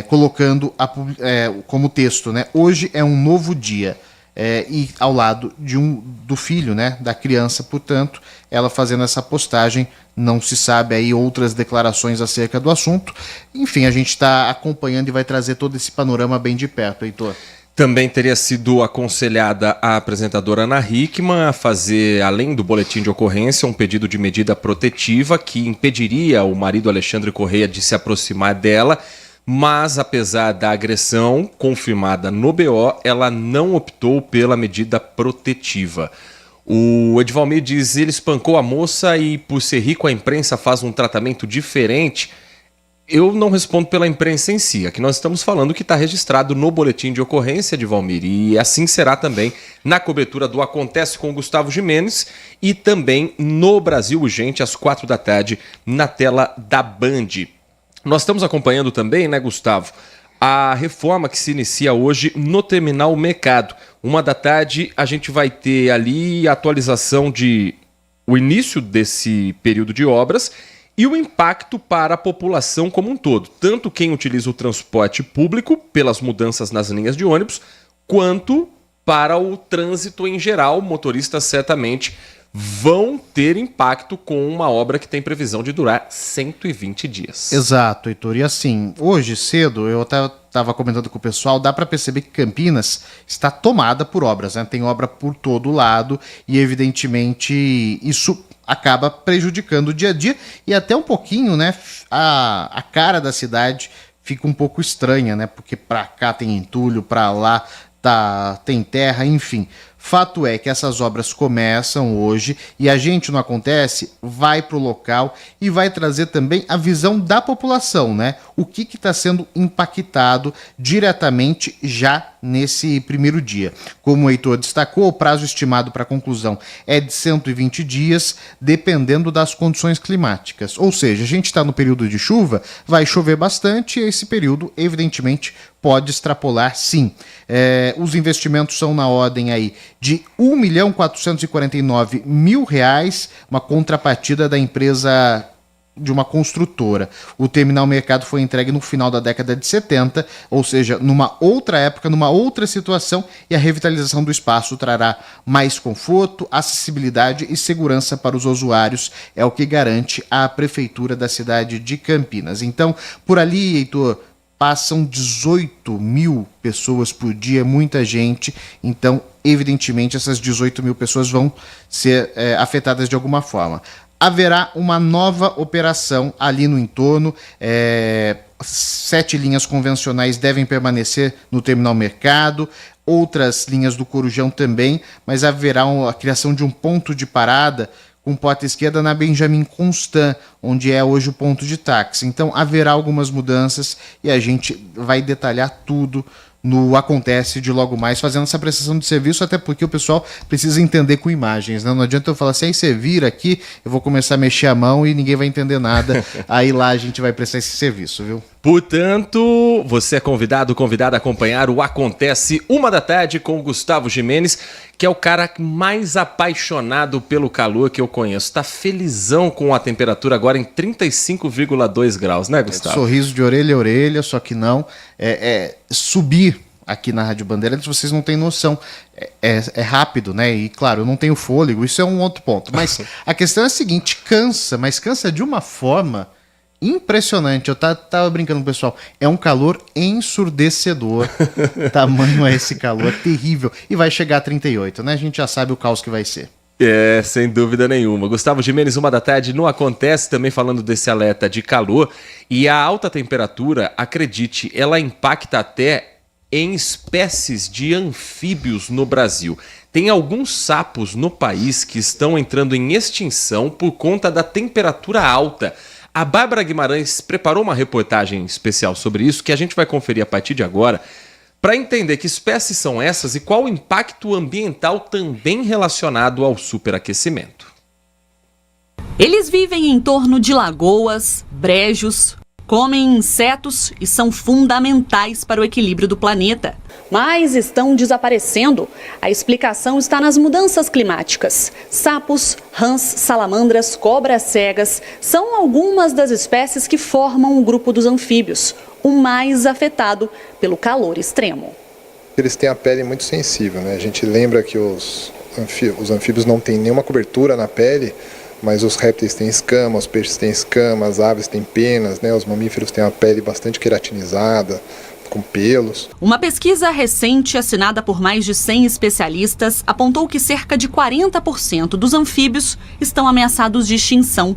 colocando como texto, né, hoje é um novo dia. e ao lado do filho, né, da criança, portanto, ela fazendo essa postagem. Não se sabe aí outras declarações acerca do assunto. Enfim, a gente está acompanhando e vai trazer todo esse panorama bem de perto, Heitor. Também teria sido aconselhada a apresentadora Ana Hickman a fazer, além do boletim de ocorrência, um pedido de medida protetiva que impediria o marido Alexandre Correia de se aproximar dela, mas apesar da agressão confirmada no BO, ela não optou pela medida protetiva. O Edvalmir diz: ele espancou a moça e, por ser rico, a imprensa faz um tratamento diferente. Eu não respondo pela imprensa em si. Aqui nós estamos falando que está registrado no boletim de ocorrência de Valmir. E assim será também na cobertura do Acontece com o Gustavo Gimenez e também no Brasil Urgente, às 4 da tarde, na tela da Band. Nós estamos acompanhando também, né, Gustavo, a reforma que se inicia hoje no Terminal Mercado. 1 da tarde a gente vai ter ali a atualização de o início desse período de obras e o impacto para a população como um todo, tanto quem utiliza o transporte público pelas mudanças nas linhas de ônibus, quanto para o trânsito em geral. Motoristas certamente vão ter impacto com uma obra que tem previsão de durar 120 dias. Exato, Heitor. E assim, hoje cedo eu estava comentando com o pessoal, dá para perceber que Campinas está tomada por obras, né? Tem obra por todo lado e evidentemente isso acaba prejudicando o dia a dia e até um pouquinho, né? A cara da cidade fica um pouco estranha, né? Porque para cá tem entulho, para lá tem terra, enfim. Fato é que essas obras começam hoje e a gente, não Acontece, vai para o local e vai trazer também a visão da população, né? O que está sendo impactado diretamente já nesse primeiro dia. Como o Heitor destacou, o prazo estimado para a conclusão é de 120 dias, dependendo das condições climáticas. Ou seja, a gente está no período de chuva, vai chover bastante e esse período, evidentemente, pode extrapolar, sim. Os investimentos são na ordem aí de R$1.449.000, uma contrapartida da empresa de uma construtora. O Terminal Mercado foi entregue no final da década de 70, ou seja, numa outra época, numa outra situação, e a revitalização do espaço trará mais conforto, acessibilidade e segurança para os usuários, é o que garante a Prefeitura da cidade de Campinas. Então, por ali, Heitor, passam 18 mil pessoas por dia, muita gente, então, evidentemente, essas 18 mil pessoas vão ser afetadas de alguma forma. Haverá uma nova operação ali no entorno, 7 linhas convencionais devem permanecer no Terminal Mercado, outras linhas do Corujão também, mas haverá a criação de um ponto de parada com porta esquerda na Benjamin Constant, onde é hoje o ponto de táxi. Então haverá algumas mudanças e a gente vai detalhar tudo no Acontece de logo mais, fazendo essa prestação de serviço, até porque o pessoal precisa entender com imagens, né? Não adianta eu falar assim, aí você vira aqui, eu vou começar a mexer a mão e ninguém vai entender nada, aí lá a gente vai prestar esse serviço, viu? Portanto, você é convidado a acompanhar o Acontece 1 da tarde com o Gustavo Gimenez, que é o cara mais apaixonado pelo calor que eu conheço. Tá felizão com a temperatura agora em 35,2 graus, né, Gustavo? Sorriso de orelha a orelha, só que não. Subir aqui na Rádio Bandeirantes, vocês não têm noção. É rápido, né? E claro, eu não tenho fôlego, isso é um outro ponto. Mas a questão é a seguinte, cansa, mas cansa de uma forma impressionante. Eu tava brincando com o pessoal, é um calor ensurdecedor. Tamanho é esse calor, terrível. E vai chegar a 38, né? A gente já sabe o caos que vai ser. Sem dúvida nenhuma. Gustavo Gimenez, 1 da tarde, não Acontece, também falando desse alerta de calor. E a alta temperatura, acredite, ela impacta até em espécies de anfíbios no Brasil. Tem alguns sapos no país que estão entrando em extinção por conta da temperatura alta. A Bárbara Guimarães preparou uma reportagem especial sobre isso que a gente vai conferir a partir de agora, para entender que espécies são essas e qual o impacto ambiental também relacionado ao superaquecimento. Eles vivem em torno de lagoas, brejos, comem insetos e são fundamentais para o equilíbrio do planeta. Mas estão desaparecendo. A explicação está nas mudanças climáticas. Sapos, rãs, salamandras, cobras cegas são algumas das espécies que formam o grupo dos anfíbios, o mais afetado pelo calor extremo. eles têm a pele muito sensível, né? A gente lembra que os anfíbios não têm nenhuma cobertura na pele, mas os répteis têm escama, os peixes têm escama, as aves têm penas, né? Os mamíferos têm a pele bastante queratinizada, com pelos. Uma pesquisa recente assinada por mais de 100 especialistas apontou que cerca de 40% dos anfíbios estão ameaçados de extinção.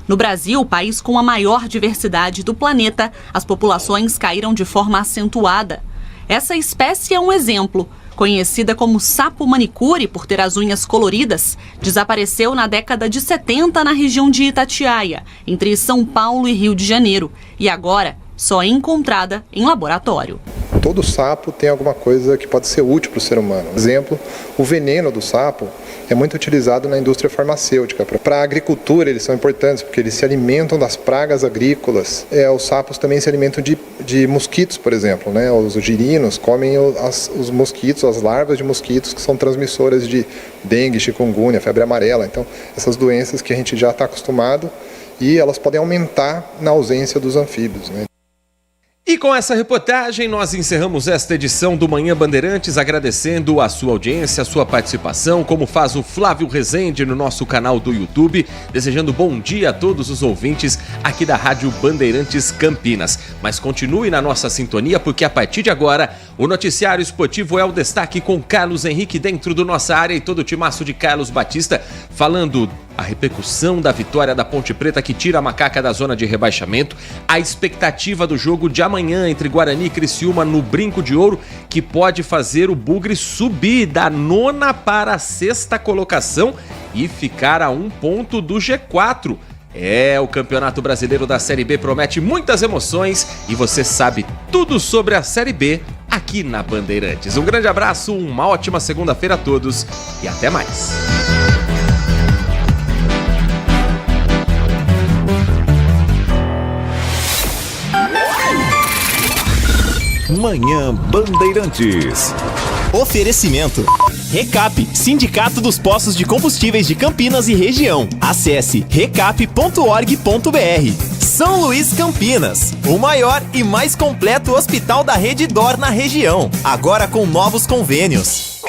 No Brasil, o país com a maior diversidade do planeta, as populações caíram de forma acentuada. Essa espécie é um exemplo. Conhecida como sapo manicure por ter as unhas coloridas, desapareceu na década de 70 na região de Itatiaia, entre São Paulo e Rio de Janeiro, e agora só é encontrada em laboratório. Todo sapo tem alguma coisa que pode ser útil para o ser humano. Por exemplo, o veneno do sapo é muito utilizado na indústria farmacêutica. Para a agricultura eles são importantes porque eles se alimentam das pragas agrícolas. Os sapos também se alimentam de mosquitos, por exemplo, né? Os girinos comem os mosquitos, as larvas de mosquitos que são transmissoras de dengue, chikungunya, febre amarela. Então, essas doenças que a gente já está acostumado e elas podem aumentar na ausência dos anfíbios, né? E com essa reportagem nós encerramos esta edição do Manhã Bandeirantes, agradecendo a sua audiência, a sua participação, como faz o Flávio Rezende no nosso canal do YouTube, desejando bom dia a todos os ouvintes aqui da Rádio Bandeirantes Campinas. Mas continue na nossa sintonia, porque a partir de agora o noticiário esportivo é o destaque com Carlos Henrique dentro do nossa área e todo o timaço de Carlos Batista, falando a repercussão da vitória da Ponte Preta que tira a Macaca da zona de rebaixamento, a expectativa do jogo de amanhã entre Guarani e Criciúma no Brinco de Ouro, que pode fazer o Bugre subir da 9ª para a 6ª colocação e ficar a 1 ponto do G4. O Campeonato Brasileiro da Série B promete muitas emoções e você sabe tudo sobre a Série B aqui na Bandeirantes. Um grande abraço, uma ótima segunda-feira a todos e até mais. Manhã Bandeirantes. Oferecimento. Recap, Sindicato dos Postos de Combustíveis de Campinas e Região. Acesse recap.org.br. São Luís Campinas, o maior e mais completo hospital da Rede D'Or na região, agora com novos convênios.